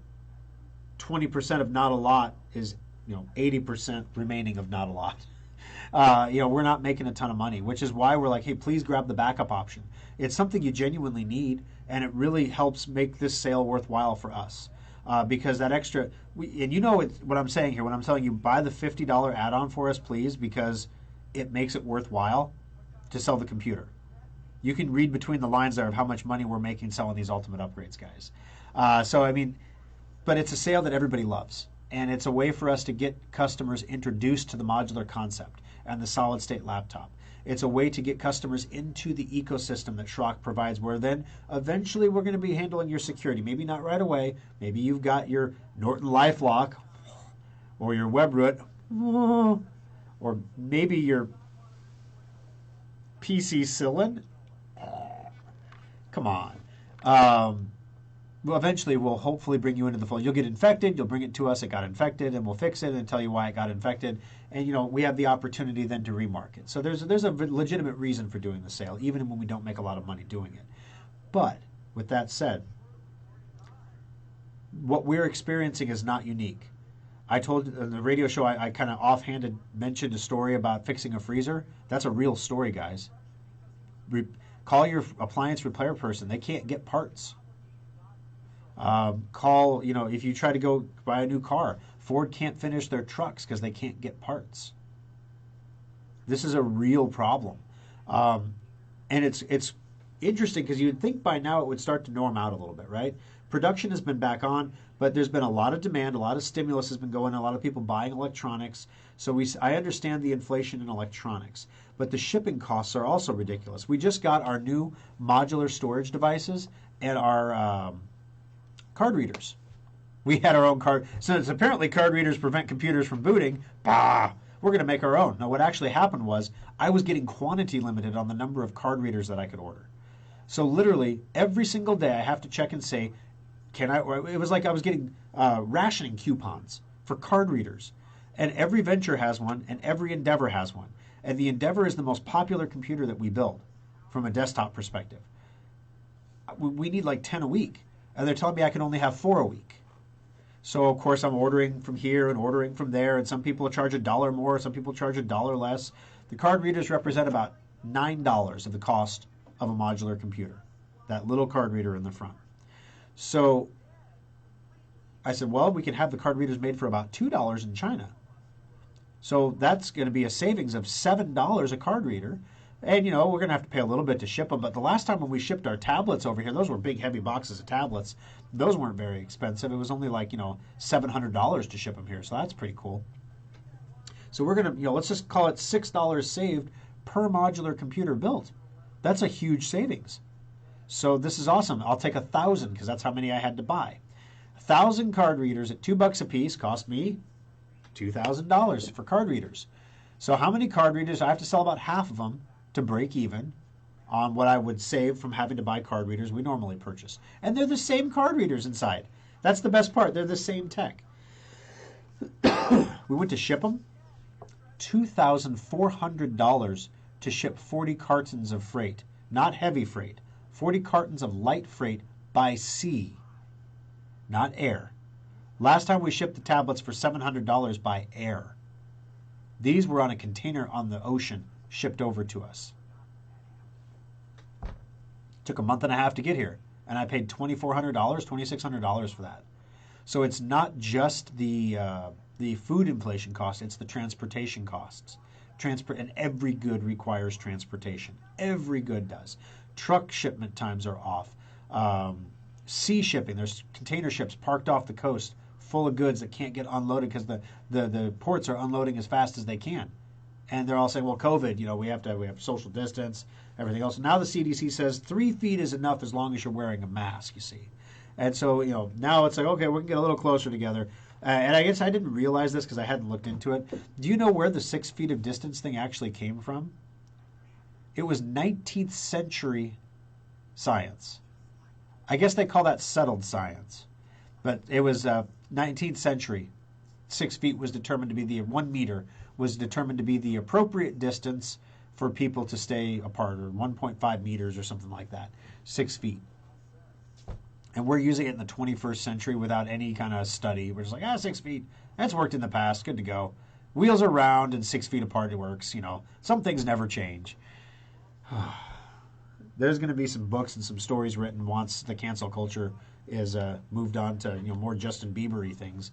20% of not a lot is 80% remaining of not a lot. We're not making a ton of money, which is why we're like, hey, please grab the backup option. It's something you genuinely need, and it really helps make this sale worthwhile for us. Because that extra, what I'm saying here, when I'm telling you buy the $50 add-on for us, please, because it makes it worthwhile to sell the computer. You can read between the lines there of how much money we're making selling these Ultimate Upgrades, guys. But it's a sale that everybody loves. And it's a way for us to get customers introduced to the modular concept and the solid-state laptop. It's a way to get customers into the ecosystem that Schrock provides, where then eventually we're going to be handling your security. Maybe not right away. Maybe you've got your Norton LifeLock or your WebRoot, or maybe your PC Cillin. Come on. Well, eventually we'll hopefully bring you into the fold. You'll get infected, you'll bring it to us, it got infected, and we'll fix it and tell you why it got infected. And we have the opportunity then to remarket. So there's a legitimate reason for doing the sale, even when we don't make a lot of money doing it. But with that said, what we're experiencing is not unique. I told in the radio show, I kind of offhanded mentioned a story about fixing a freezer. That's a real story, guys. Call your appliance repair person. They can't get parts. Call, if you try to go buy a new car, Ford can't finish their trucks because they can't get parts. This is a real problem. And it's interesting because you'd think by now it would start to norm out a little bit, right? Production has been back on, but there's been a lot of demand, a lot of stimulus has been going, a lot of people buying electronics. So I understand the inflation in electronics, but the shipping costs are also ridiculous. We just got our new modular storage devices and our card readers. We had our own card. Since apparently card readers prevent computers from booting, we're going to make our own. Now, what actually happened was I was getting quantity limited on the number of card readers that I could order. So literally every single day I have to check and say, it was like I was getting rationing coupons for card readers. And every Venture has one, and every Endeavor has one. And the Endeavor is the most popular computer that we build from a desktop perspective. We need like 10 a week. And they're telling me I can only have 4 a week. So, of course, I'm ordering from here and ordering from there, and some people charge $1 more, some people charge $1 less. The card readers represent about $9 of the cost of a modular computer, that little card reader in the front. So I said, well, we can have the card readers made for about $2 in China. So that's going to be a savings of $7 a card reader. And, we're going to have to pay a little bit to ship them. But the last time when we shipped our tablets over here, those were big, heavy boxes of tablets. Those weren't very expensive. It was only like, $700 to ship them here. So that's pretty cool. So we're going to, let's just call it $6 saved per modular computer built. That's a huge savings. So this is awesome. I'll take 1,000 because that's how many I had to buy. 1,000 card readers at $2 a piece cost me $2,000 for card readers. So how many card readers? I have to sell about half of them to break even on what I would save from having to buy card readers we normally purchase. And they're the same card readers inside. That's the best part. They're the same tech. We went to ship them. $2,400 to ship 40 cartons of freight. Not heavy freight. 40 cartons of light freight by sea. Not air. Last time we shipped the tablets for $700 by air. These were on a container on the ocean, shipped over to us. Took a month and a half to get here, and I paid $2,400, $2,600 for that. So it's not just the food inflation cost; it's the transportation costs. And every good requires transportation. Every good does. Truck shipment times are off. Sea shipping, there's container ships parked off the coast full of goods that can't get unloaded because the ports are unloading as fast as they can. And they're all saying, well, COVID, we have social distance, everything else. Now the CDC says 3 feet is enough as long as you're wearing a mask, you see. And so, now it's like, okay, we can get a little closer together. And I guess I didn't realize this because I hadn't looked into it. Do you know where the 6 feet of distance thing actually came from? It was 19th century science. I guess they call that settled science. But it was 19th century. 6 feet was determined to be 1 meter was determined to be the appropriate distance for people to stay apart, or 1.5 meters or something like that. 6 feet. And we're using it in the 21st century without any kind of study. We're just like, 6 feet. That's worked in the past. Good to go. Wheels are round and 6 feet apart it works. Some things never change. There's going to be some books and some stories written once the cancel culture is moved on to more Justin Bieber-y things.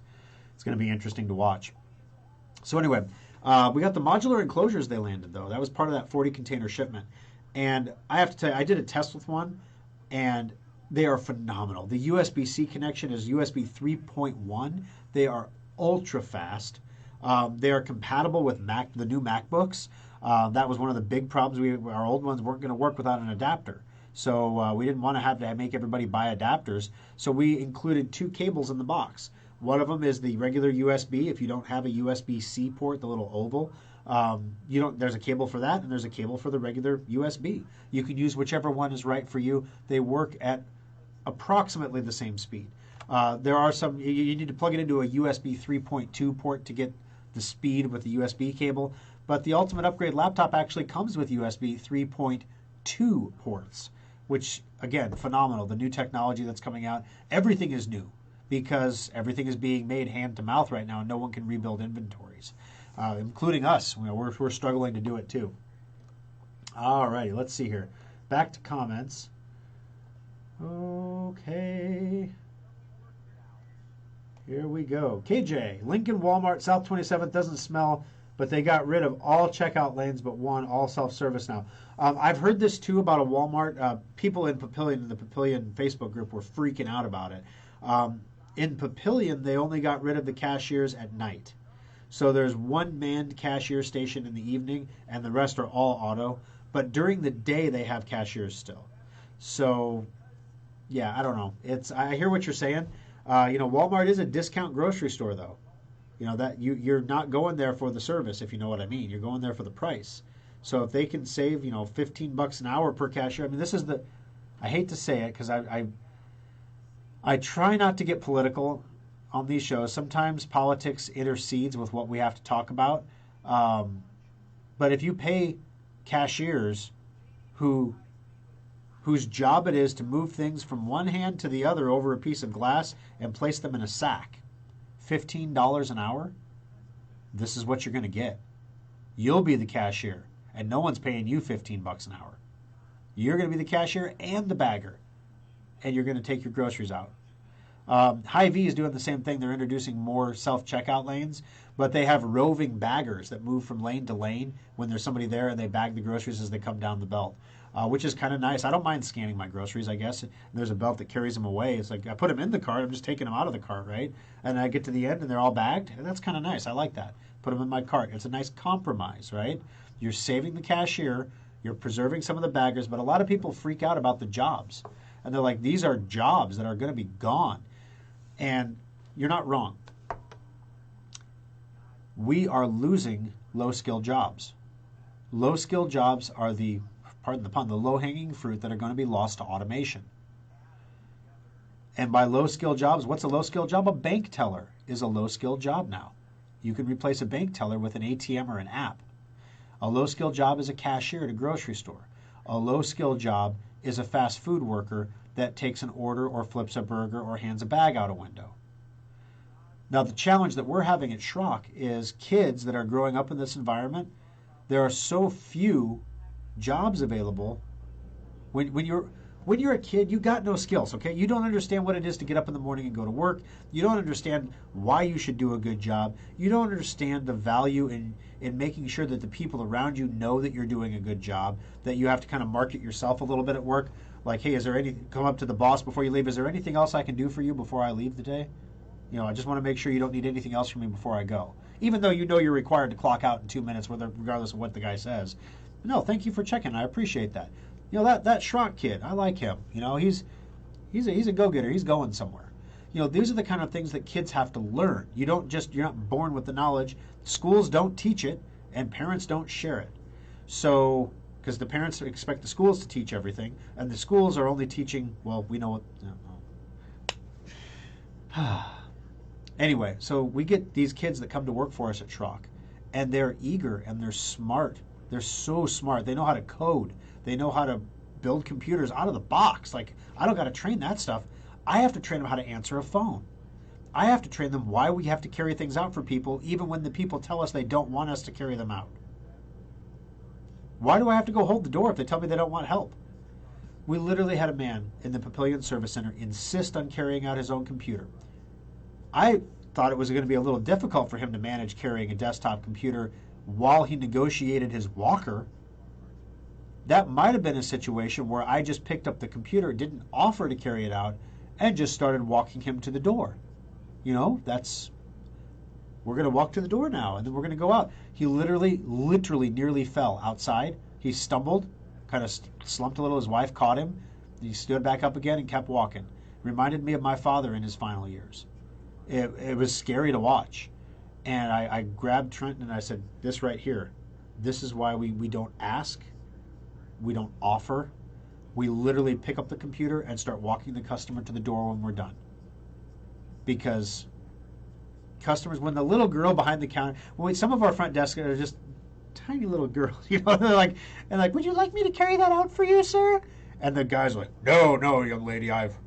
It's going to be interesting to watch. So anyway, we got the modular enclosures they landed, though. That was part of that 40 container shipment. And I have to tell you, I did a test with one, and they are phenomenal. The USB-C connection is USB 3.1. They are ultra fast. They are compatible with the new MacBooks. That was one of the big problems. Our old ones weren't going to work without an adapter. So we didn't want to have to make everybody buy adapters. So we included 2 cables in the box. One of them is the regular USB. If you don't have a USB-C port, the little oval, there's a cable for that, and there's a cable for the regular USB. You can use whichever one is right for you. They work at approximately the same speed. There are some, you need to plug it into a USB 3.2 port to get the speed with the USB cable, but the Ultimate Upgrade laptop actually comes with USB 3.2 ports, which, again, phenomenal. The new technology that's coming out, everything is new. because everything is being made hand to mouth right now and no one can rebuild inventories, including us. We're struggling to do it too. All righty, let's see here. Back to comments. Okay. Here we go. KJ, Lincoln Walmart South 27th doesn't smell, but they got rid of all checkout lanes but one, all self-service now. I've heard this too about a Walmart. People in Papillion, in the Papillion Facebook group, were freaking out about it. In Papillion, they only got rid of the cashiers at night. So there's one manned cashier station in the evening, and the rest are all auto. But during the day, they have cashiers still. So, yeah, I don't know. I hear what you're saying. Walmart is a discount grocery store, though. That you're not going there for the service, if you know what I mean. You're going there for the price. So if they can save, $15 an hour per cashier, I mean, I hate to say it because I try not to get political on these shows. Sometimes politics intercedes with what we have to talk about. But if you pay cashiers whose job it is to move things from one hand to the other over a piece of glass and place them in a sack, $15 an hour, this is what you're going to get. You'll be the cashier, and no one's paying you $15 an hour. You're going to be the cashier and the bagger, and you're going to take your groceries out. Hy-Vee is doing the same thing. They're introducing more self-checkout lanes, but they have roving baggers that move from lane to lane when there's somebody there, and they bag the groceries as they come down the belt, which is kind of nice. I don't mind scanning my groceries, I guess. There's a belt that carries them away. It's like I put them in the cart. I'm just taking them out of the cart, right? And I get to the end, and they're all bagged. And that's kind of nice. I like that. Put them in my cart. It's a nice compromise, right? You're saving the cashier. You're preserving some of the baggers, but a lot of people freak out about the jobs. And they're like, these are jobs that are going to be gone. And you're not wrong. We are losing low-skilled jobs. Low-skilled jobs are the, pardon the pun, the low-hanging fruit that are going to be lost to automation. And by low-skilled jobs, what's a low-skilled job? A bank teller is a low-skilled job now. You can replace a bank teller with an ATM or an app. A low-skilled job is a cashier at a grocery store. A low-skilled job is a fast food worker that takes an order or flips a burger or hands a bag out a window. Now, the challenge that we're having at Schrock is kids that are growing up in this environment, there are so few jobs available. When you're a kid, you got no skills, okay? You don't understand what it is to get up in the morning and go to work. You don't understand why you should do a good job. You don't understand the value in making sure that the people around you know that you're doing a good job, that you have to kind of market yourself a little bit at work. Like, hey, come up to the boss before you leave, is there anything else I can do for you before I leave the day? I just want to make sure you don't need anything else from me before I go. Even though you know you're required to clock out in 2 minutes, regardless of what the guy says. No, thank you for checking. I appreciate that. That Schrock kid, I like him. He's a go-getter. He's going somewhere. These are the kind of things that kids have to learn. You're not born with the knowledge. Schools don't teach it, and parents don't share it. So, because the parents expect the schools to teach everything, and the schools are only teaching, well, we know what... Anyway, so we get these kids that come to work for us at Schrock, and they're eager, and they're smart. They're so smart. They know how to code. They know how to build computers out of the box. Like, I don't got to train that stuff. I have to train them how to answer a phone. I have to train them why we have to carry things out for people, even when the people tell us they don't want us to carry them out. Why do I have to go hold the door if they tell me they don't want help? We literally had a man in the Papillion Service Center insist on carrying out his own computer. I thought it was going to be a little difficult for him to manage carrying a desktop computer while he negotiated his walker. That might have been a situation where I just picked up the computer, didn't offer to carry it out, and just started walking him to the door. We're going to walk to the door now, and then we're going to go out. He literally nearly fell outside. He stumbled, kind of slumped a little. His wife caught him. He stood back up again and kept walking. Reminded me of my father in his final years. It was scary to watch. And I grabbed Trenton and I said, this right here, this is why we don't ask, we don't offer. We literally pick up the computer and start walking the customer to the door when we're done. Because customers, when the little girl behind the counter, some of our front desks are just tiny little girls, they're like, would you like me to carry that out for you, sir? And the guy's like, no, young lady, I've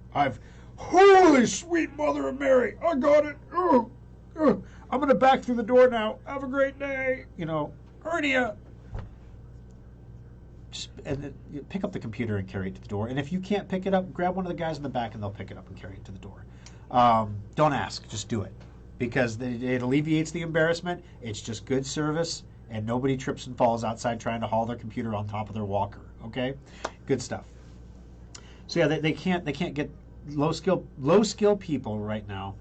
Holy sweet Mother of Mary, I got it. I'm going to back through the door now. Have a great day. Hernia. And then you pick up the computer and carry it to the door. And if you can't pick it up, grab one of the guys in the back and they'll pick it up and carry it to the door. Don't ask, just do it. Because it alleviates the embarrassment. It's just good service, and nobody trips and falls outside trying to haul their computer on top of their walker. Okay, good stuff. So yeah, they can't get low skill people right now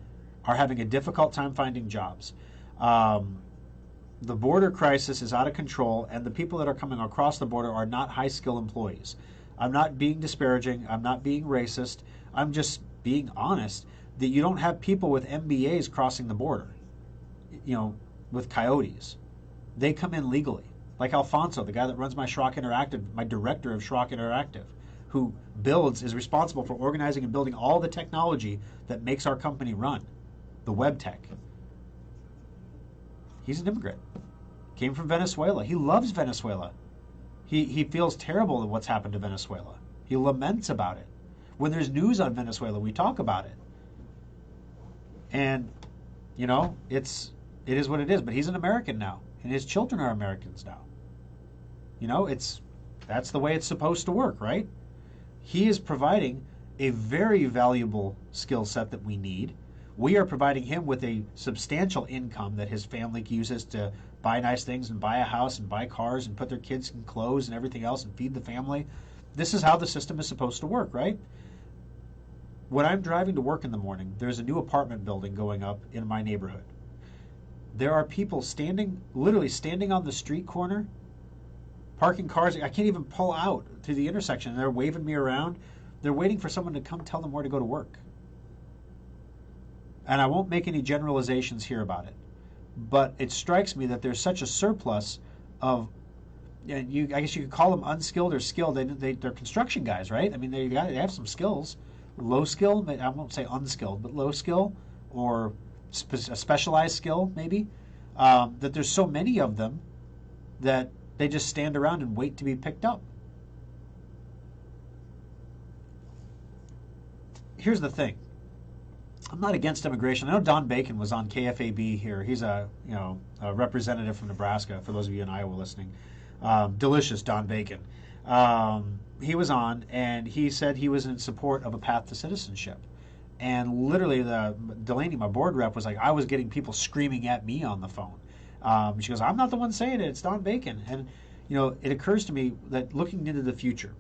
are having a difficult time finding jobs. The border crisis is out of control, and the people that are coming across the border are not high skill employees. I'm not being disparaging. I'm not being racist. I'm just being honest that you don't have people with MBAs crossing the border, with coyotes. They come in legally. Like Alfonso, the guy that runs my Schrock Interactive, my director of Schrock Interactive, who is responsible for organizing and building all the technology that makes our company run, the web tech. He's an immigrant. Came from Venezuela. He loves Venezuela. He feels terrible at what's happened to Venezuela. He laments about it. When there's news on Venezuela, we talk about it. And, it is what it is. But he's an American now. And his children are Americans now. That's the way it's supposed to work, right? He is providing a very valuable skill set that we need. We are providing him with a substantial income that his family uses to buy nice things and buy a house and buy cars and put their kids in clothes and everything else and feed the family. This is how the system is supposed to work, right? When I'm driving to work in the morning, there's a new apartment building going up in my neighborhood. There are people literally standing on the street corner, parking cars. I can't even pull out to the intersection. They're waving me around. They're waiting for someone to come tell them where to go to work. And I won't make any generalizations here about it. But it strikes me that there's such a surplus of, I guess you could call them unskilled or skilled. They're construction guys, right? I mean, they have some skills. Low skill, I won't say unskilled, but low skill or a specialized skill maybe. That there's so many of them that they just stand around and wait to be picked up. Here's the thing. I'm not against immigration. I know Don Bacon was on KFAB here. He's a representative from Nebraska, for those of you in Iowa listening. Delicious Don Bacon. He was on, and he said he was in support of a path to citizenship. And literally, Delaney, my board rep, was like, I was getting people screaming at me on the phone. She goes, I'm not the one saying it. It's Don Bacon. And, it occurs to me that looking into the future,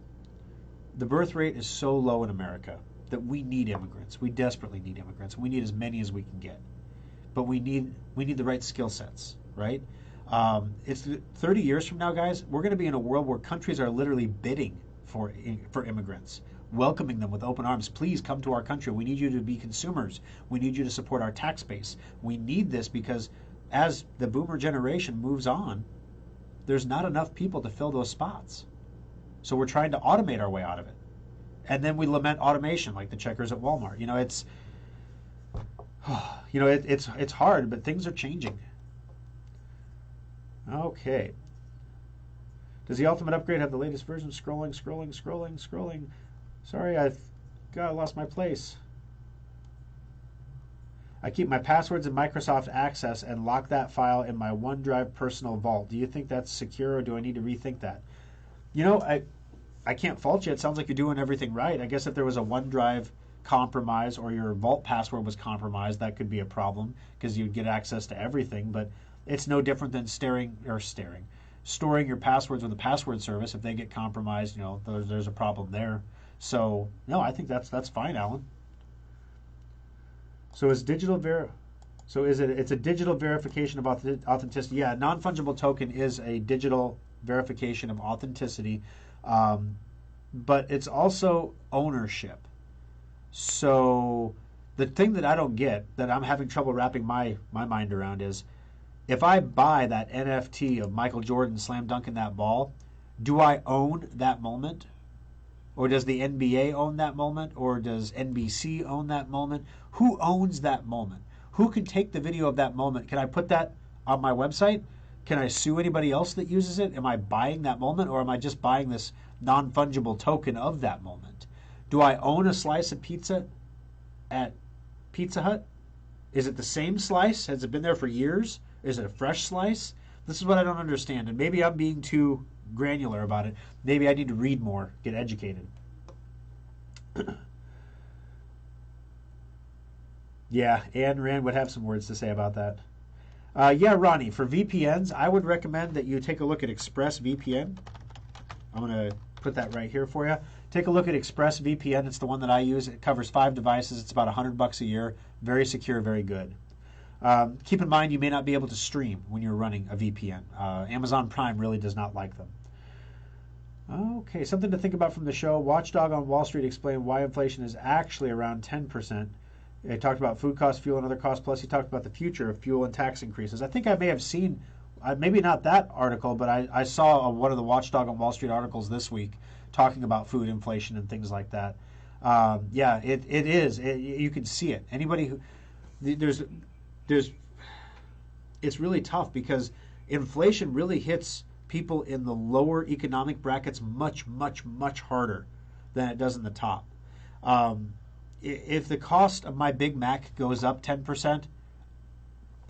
the birth rate is so low in America that we need immigrants. We desperately need immigrants. We need as many as we can get. But we need the right skill sets, right? It's 30 years from now, guys, we're going to be in a world where countries are literally bidding for immigrants, welcoming them with open arms. Please come to our country. We need you to be consumers. We need you to support our tax base. We need this because as the boomer generation moves on, there's not enough people to fill those spots. So we're trying to automate our way out of it. And then we lament automation like the checkers at Walmart. It's hard, but things are changing. Okay. Does the Ultimate Upgrade have the latest version? Scrolling. Sorry, I lost my place. I keep my passwords in Microsoft Access and lock that file in my OneDrive personal vault. Do you think that's secure, or do I need to rethink that? I can't fault you. It sounds like you're doing everything right. I guess if there was a OneDrive compromise or your vault password was compromised, that could be a problem because you'd get access to everything. But it's no different than storing your passwords with a password service. If they get compromised, there's a problem there. So no, I think that's fine, Alan. So it's a digital verification of authenticity? Yeah, non-fungible token is a digital verification of authenticity. But it's also ownership. So the thing that I don't get, that I'm having trouble wrapping my mind around is, if I buy that NFT of Michael Jordan slam dunking that ball, do I own that moment? Or does the NBA own that moment? Or does NBC own that moment? Who owns that moment? Who can take the video of that moment? Can I put that on my website? Can I sue anybody else that uses it? Am I buying that moment, or am I just buying this non-fungible token of that moment? Do I own a slice of pizza at Pizza Hut? Is it the same slice? Has it been there for years? Is it a fresh slice? This is what I don't understand. And maybe I'm being too granular about it. Maybe I need to read more, get educated. Yeah, Anne Rand would have some words to say about that. Yeah, Ronnie, for VPNs, I would recommend that you take a look at ExpressVPN. I'm going to put that right here for you. Take a look at ExpressVPN. It's the one that I use. It covers 5 devices. It's about $100 a year. Very secure, very good. Keep in mind, you may not be able to stream when you're running a VPN. Amazon Prime really does not like them. Okay, something to think about from the show. Watchdog on Wall Street explained why inflation is actually around 10%. He talked about food costs, fuel, and other costs. Plus, he talked about the future of fuel and tax increases. I think I may have seen, maybe not that article, but I saw one of the Watchdog on Wall Street articles this week talking about food inflation and things like that. Yeah, it is. You can see it. Anybody who it's really tough because inflation really hits people in the lower economic brackets much, much, much harder than it does in the top. If the cost of my Big Mac goes up 10%,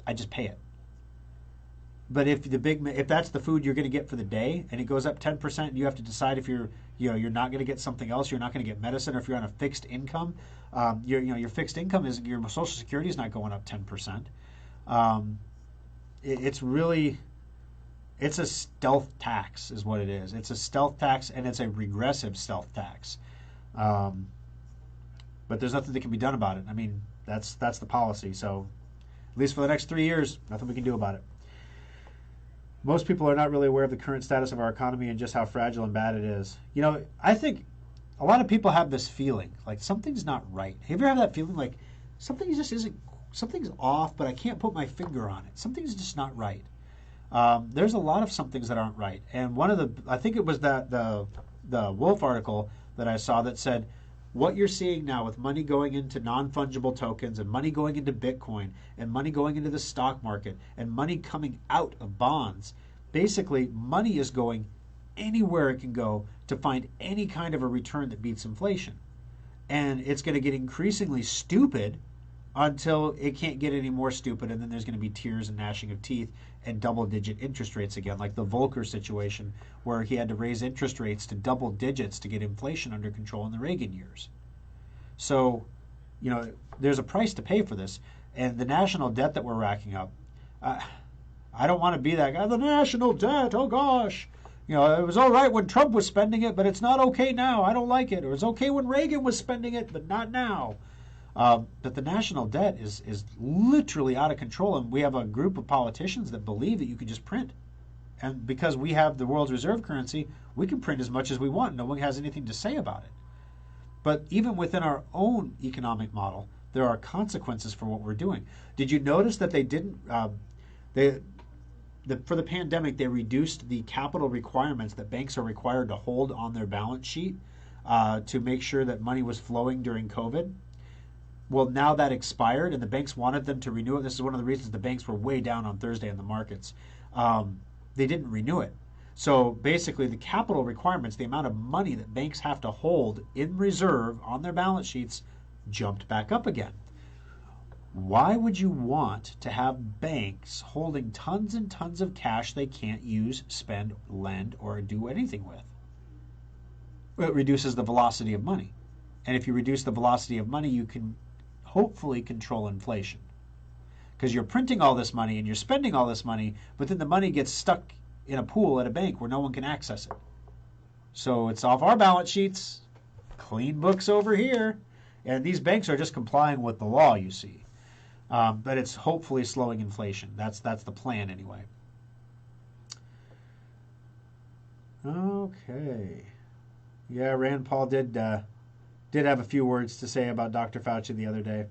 I just pay it. But if that's the food you're going to get for the day and it goes up 10%, you have to decide if you're not going to get something else, you're not going to get medicine, or if you're on a fixed income, your fixed income is your Social Security is not going up 10%. It's a stealth tax is what it is. It's a stealth tax, and it's a regressive stealth tax. But there's nothing that can be done about it. I mean, that's the policy. So at least for the next 3 years, nothing we can do about it. Most people are not really aware of the current status of our economy and just how fragile and bad it is. I think a lot of people have this feeling like something's not right. Have you ever had that feeling like something just isn't, something's off, but I can't put my finger on it. Something's just not right. There's a lot of somethings that aren't right. And I think it was the Wolf article that I saw that said, what you're seeing now with money going into non-fungible tokens and money going into Bitcoin and money going into the stock market and money coming out of bonds, basically money is going anywhere it can go to find any kind of a return that beats inflation. And it's going to get increasingly stupid until it can't get any more stupid, and then there's going to be tears and gnashing of teeth and double-digit interest rates again, like the Volcker situation where he had to raise interest rates to double digits to get inflation under control in the Reagan years. So, there's a price to pay for this. And the national debt that we're racking up, I don't want to be that guy. The national debt, oh gosh. It was all right when Trump was spending it, but it's not okay now. I don't like it. Or it's okay when Reagan was spending it, but not now. But the national debt is literally out of control, and we have a group of politicians that believe that you can just print. And because we have the world's reserve currency, we can print as much as we want. No one has anything to say about it. But even within our own economic model, there are consequences for what we're doing. Did you notice that they didn't? For the pandemic, they reduced the capital requirements that banks are required to hold on their balance sheet to make sure that money was flowing during COVID. Well, now that expired, and the banks wanted them to renew it. This is one of the reasons the banks were way down on Thursday in the markets. They didn't renew it. So basically, the capital requirements, the amount of money that banks have to hold in reserve on their balance sheets, jumped back up again. Why would you want to have banks holding tons and tons of cash they can't use, spend, lend, or do anything with? Well, it reduces the velocity of money. And if you reduce the velocity of money, you can hopefully control inflation. Because you're printing all this money and you're spending all this money, but then the money gets stuck in a pool at a bank where no one can access it. So it's off our balance sheets, clean books over here, and these banks are just complying with the law, you see. But it's hopefully slowing inflation. That's the plan anyway. Okay. Yeah, Rand Paul did have a few words to say about Dr. Fauci the other day.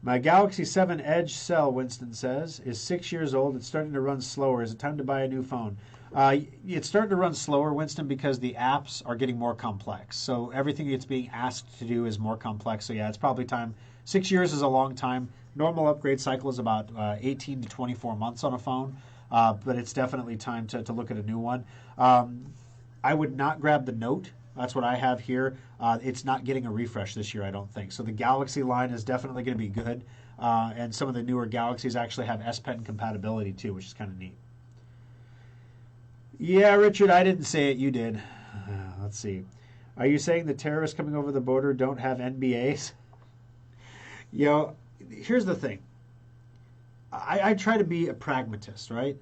My Galaxy 7 Edge cell, Winston says, is 6 years old. It's starting to run slower. Is it time to buy a new phone? It's starting to run slower, Winston, because the apps are getting more complex. So everything it's being asked to do is more complex. So yeah, it's probably time. 6 years is a long time. Normal upgrade cycle is about 18 to 24 months on a phone. But it's definitely time to look at a new one. I would not grab the Note That's what I have here. It's not getting a refresh this year, I don't think. So the Galaxy line is definitely going to be good. And some of the newer Galaxies actually have S Pen compatibility too, which is kind of neat. Yeah, Richard, I didn't say it. You did. Let's see. Are you saying the terrorists coming over the border don't have NBAs? You know, here's the thing. I try to be a pragmatist, right?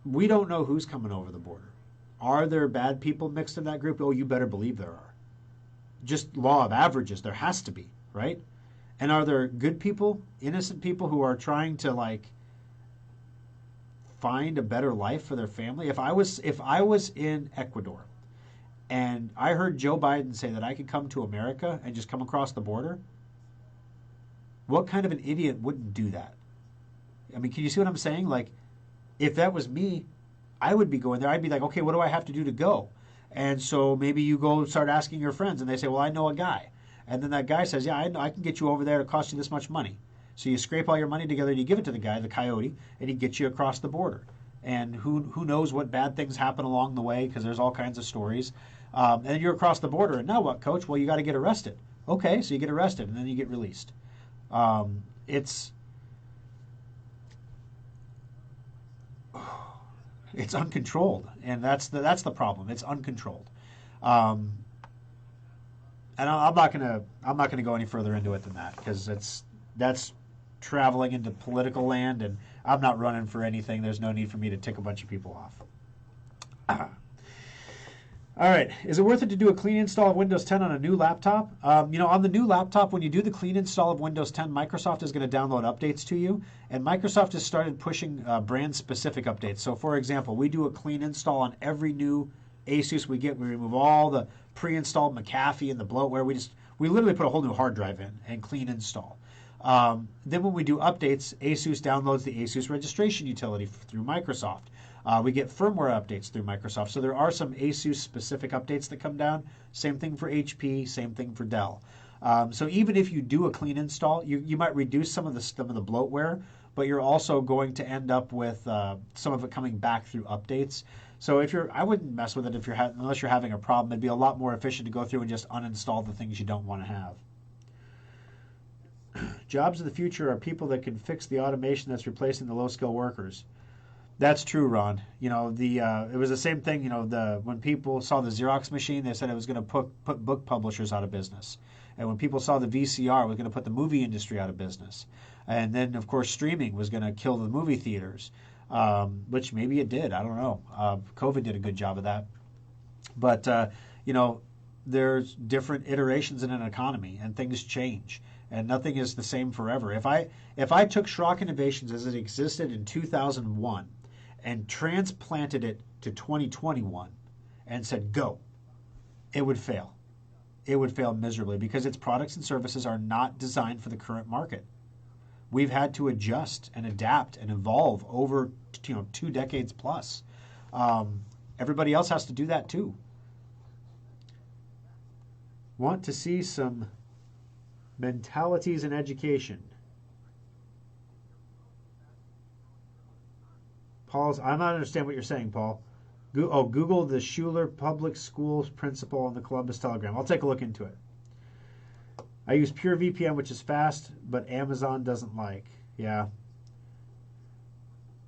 We don't know who's coming over the border. Are there bad people mixed in that group? Oh, you better believe there are. Just law of averages, there has to be, right? And are there good people, innocent people who are trying to like find a better life for their family? If I was in Ecuador and I heard Joe Biden say that I could come to America and just come across the border, what kind of an idiot wouldn't do that? I mean, can you see what I'm saying? Like, if that was me, I would be going there. I'd be like, okay, what do I have to do to go? And so maybe you go start asking your friends, and they say, well, I know a guy. And then that guy says, yeah, I know, I can get you over there. It cost you this much money. So you scrape all your money together, and you give it to the guy, the coyote, and he gets you across the border. And who knows what bad things happen along the way, because there's all kinds of stories. And you're across the border, and now what, coach? Well, you got to get arrested. Okay, so you get arrested, and then you get released. It's uncontrolled, and that's the problem. It's uncontrolled, and I'm not gonna go any further into it than that, because that's traveling into political land, and I'm not running for anything. There's no need for me to tick a bunch of people off. All right. Is it worth it to do a clean install of Windows 10 on a new laptop? On the new laptop, when you do the clean install of Windows 10, Microsoft is going to download updates to you. And Microsoft has started pushing brand-specific updates. So, for example, we do a clean install on every new Asus we get. We remove all the pre-installed McAfee and the bloatware. We literally put a whole new hard drive in and clean install. Then when we do updates, Asus downloads the Asus registration utility through Microsoft. We get firmware updates through Microsoft. So there are some Asus-specific updates that come down. Same thing for HP, same thing for Dell. So even if you do a clean install, you might reduce some of the bloatware, but you're also going to end up with some of it coming back through updates. So I wouldn't mess with it unless you're having a problem. It'd be a lot more efficient to go through and just uninstall the things you don't want to have. Jobs of the future are people that can fix the automation that's replacing the low-skill workers. That's true, Ron. It was the same thing. When people saw the Xerox machine, they said it was going to put book publishers out of business. And when people saw the VCR, it was going to put the movie industry out of business. And then, of course, streaming was going to kill the movie theaters, which maybe it did. I don't know. COVID did a good job of that. But there's different iterations in an economy, and things change. And nothing is the same forever. If I took Schrock Innovations as it existed in 2001 and transplanted it to 2021 and said, go, it would fail. It would fail miserably because its products and services are not designed for the current market. We've had to adjust and adapt and evolve over 2 decades plus. Everybody else has to do that too. Want to see some mentalities in education. I'm not understanding what you're saying, Paul. Google the Schuler Public Schools principal on the Columbus Telegram. I'll take a look into it. I use Pure VPN, which is fast, but Amazon doesn't like. Yeah.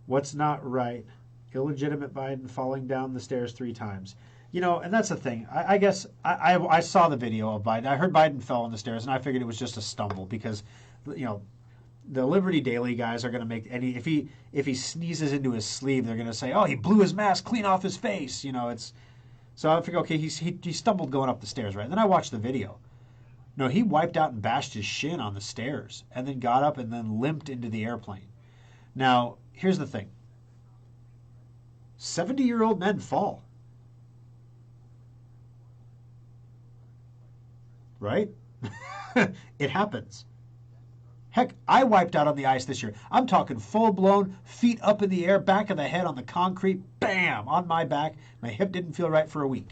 What's not right? Illegitimate Biden falling down the stairs 3 times. And that's the thing. I guess I saw the video of Biden. I heard Biden fell on the stairs, and I figured it was just a stumble because, the Liberty Daily guys are going to make if he sneezes into his sleeve, they're going to say, oh, he blew his mask clean off his face. So I figured, okay, he stumbled going up the stairs, right? And then I watched the video. No, he wiped out and bashed his shin on the stairs, and then got up and then limped into the airplane. Now, here's the thing. 70-year-old men fall. Right? It happens. Heck, I wiped out on the ice this year. I'm talking full-blown, feet up in the air, back of the head on the concrete, bam, on my back. My hip didn't feel right for a week.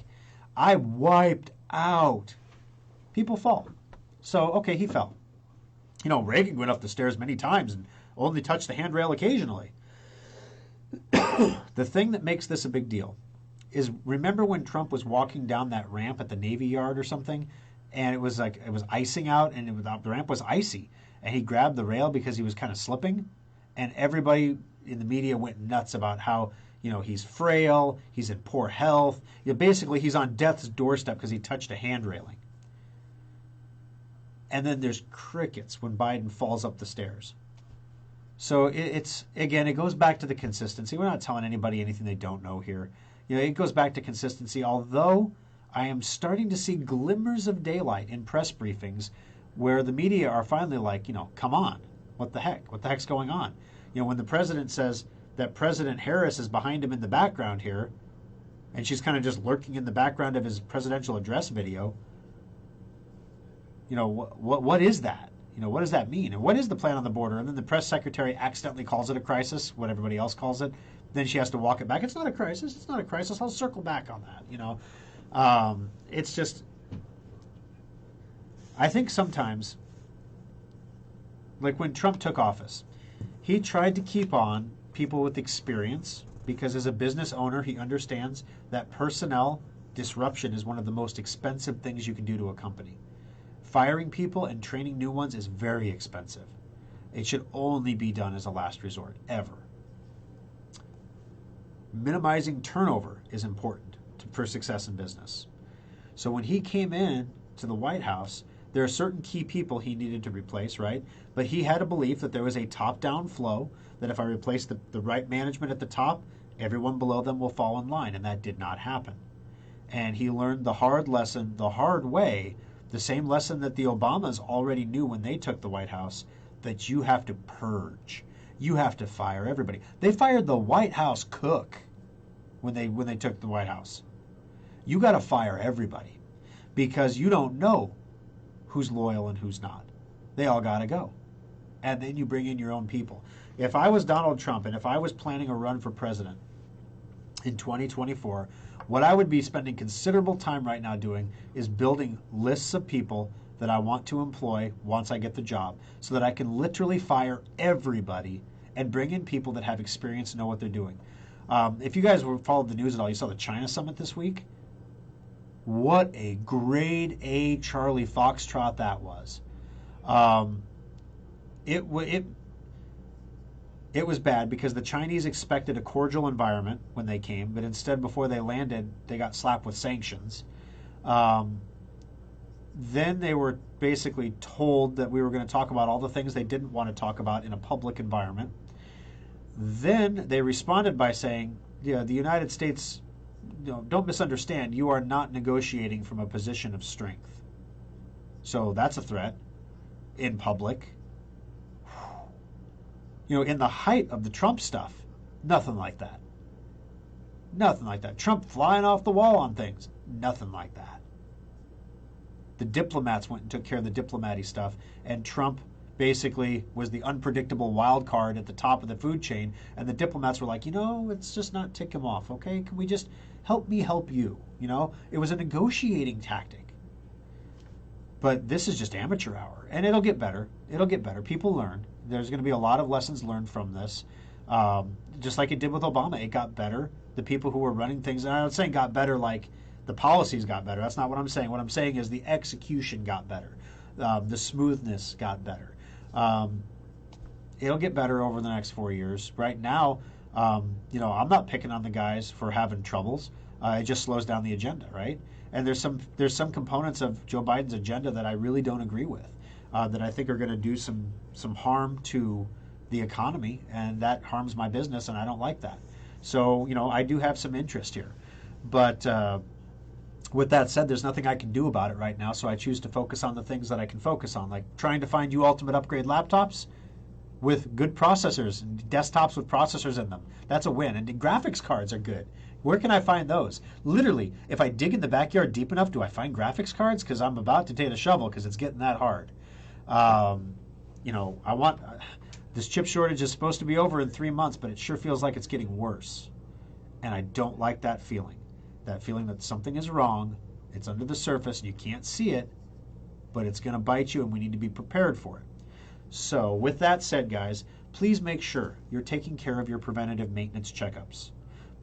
I wiped out. People fall. So, okay, he fell. Reagan went up the stairs many times and only touched the handrail occasionally. The thing that makes this a big deal is remember when Trump was walking down that ramp at the Navy Yard or something, and it was icing out, and the ramp was icy, and he grabbed the rail because he was kind of slipping, and everybody in the media went nuts about how he's frail, he's in poor health, basically he's on death's doorstep because he touched a hand railing. And then there's crickets when Biden falls up the stairs. So it goes back to the consistency. We're not telling anybody anything they don't know here. It goes back to consistency, although I am starting to see glimmers of daylight in press briefings where the media are finally like, come on, what the heck? What the heck's going on? When the president says that President Harris is behind him in the background here, and she's kind of just lurking in the background of his presidential address video, what is that? What does that mean? And what is the plan on the border? And then the press secretary accidentally calls it a crisis, what everybody else calls it. Then she has to walk it back. It's not a crisis. It's not a crisis. I'll circle back on that. It's just, I think sometimes, like when Trump took office, he tried to keep on people with experience because as a business owner, he understands that personnel disruption is one of the most expensive things you can do to a company. Firing people and training new ones is very expensive. It should only be done as a last resort, ever. Minimizing turnover is important for success in business. So when he came in to the White House, there are certain key people he needed to replace, right? But he had a belief that there was a top-down flow, that if I replace the right management at the top, everyone below them will fall in line, and that did not happen. And he learned the hard lesson, the hard way, the same lesson that the Obamas already knew when they took the White House, that you have to purge. You have to fire everybody. They fired the White House cook when they took the White House. You got to fire everybody because you don't know who's loyal and who's not. They all got to go. And then you bring in your own people. If I was Donald Trump and if I was planning a run for president in 2024, what I would be spending considerable time right now doing is building lists of people that I want to employ once I get the job so that I can literally fire everybody and bring in people that have experience and know what they're doing. If you guys followed the news at all, you saw the China summit this week. What a grade A Charlie Foxtrot that was. It was bad because the Chinese expected a cordial environment when they came, but instead, before they landed, they got slapped with sanctions. Then they were basically told that we were going to talk about all the things they didn't want to talk about in a public environment. Then they responded by saying, the United States, don't misunderstand, you are not negotiating from a position of strength. So that's a threat in public. In the height of the Trump stuff, nothing like that. Nothing like that. Trump flying off the wall on things, nothing like that. The diplomats went and took care of the diplomatic stuff, and Trump basically was the unpredictable wild card at the top of the food chain, and the diplomats were like, let's just not tick him off, okay? Can we just help me help you? It was a negotiating tactic. But this is just amateur hour, and it'll get better. It'll get better. People learn. There's going to be a lot of lessons learned from this. Just like it did with Obama, it got better. The people who were running things, and I'm not saying got better like the policies got better. That's not what I'm saying. What I'm saying is the execution got better. The smoothness got better. It'll get better over the next 4 years. Right now, I'm not picking on the guys for having troubles. It just slows down the agenda, right? And there's some components of Joe Biden's agenda that I really don't agree with, that I think are going to do some harm to the economy, and that harms my business, and I don't like that. So, I do have some interest here. But with that said, there's nothing I can do about it right now, so I choose to focus on the things that I can focus on, like trying to find you ultimate upgrade laptops with good processors and desktops with processors in them. That's a win. And graphics cards are good. Where can I find those? Literally, if I dig in the backyard deep enough, do I find graphics cards? Because I'm about to take a shovel because it's getting that hard. I want... This chip shortage is supposed to be over in 3 months, but it sure feels like it's getting worse. And I don't like that feeling. That feeling that something is wrong, it's under the surface, and you can't see it, but it's going to bite you, and we need to be prepared for it. So with that said, guys, please make sure you're taking care of your preventative maintenance checkups.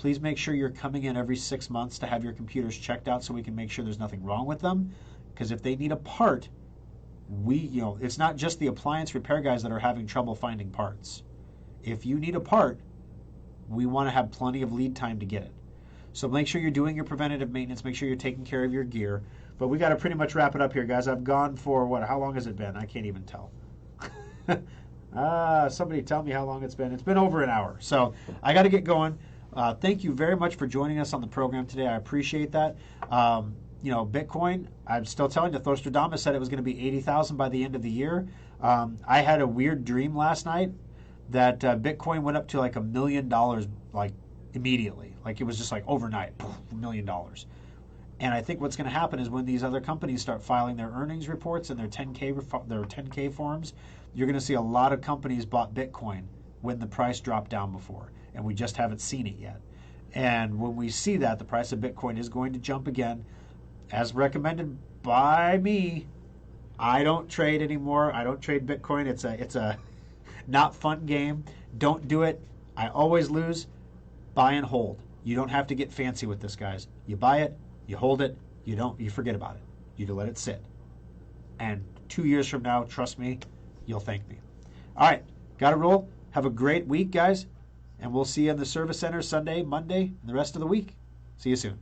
please make sure you're coming in every 6 months to have your computers checked out so we can make sure there's nothing wrong with them. Because if they need a part, it's not just the appliance repair guys that are having trouble finding parts. If you need a part, we want to have plenty of lead time to get it. So make sure you're doing your preventative maintenance. Make sure you're taking care of your gear. But we got to pretty much wrap it up here, guys. I've gone for, how long has it been? I can't even tell. Somebody tell me how long it's been. It's been over an hour. So I got to get going. Thank you very much for joining us on the program today. I appreciate that. Bitcoin, I'm still telling you, Thorstradamus said it was going to be 80,000 by the end of the year. I had a weird dream last night that Bitcoin went up to like $1 million, like immediately. Like it was just like overnight, $1 million. And I think what's going to happen is when these other companies start filing their earnings reports and their 10K forms, you're going to see a lot of companies bought Bitcoin when the price dropped down before. And we just haven't seen it yet. And when we see that, the price of Bitcoin is going to jump again. As recommended by me, I don't trade anymore. I don't trade Bitcoin. It's a not fun game. Don't do it. I always lose. Buy and hold. You don't have to get fancy with this, guys. You buy it, you hold it, you forget about it. You let it sit. And 2 years from now, trust me, you'll thank me. All right, got to roll. Have a great week, guys. And we'll see you in the service center Sunday, Monday, and the rest of the week. See you soon.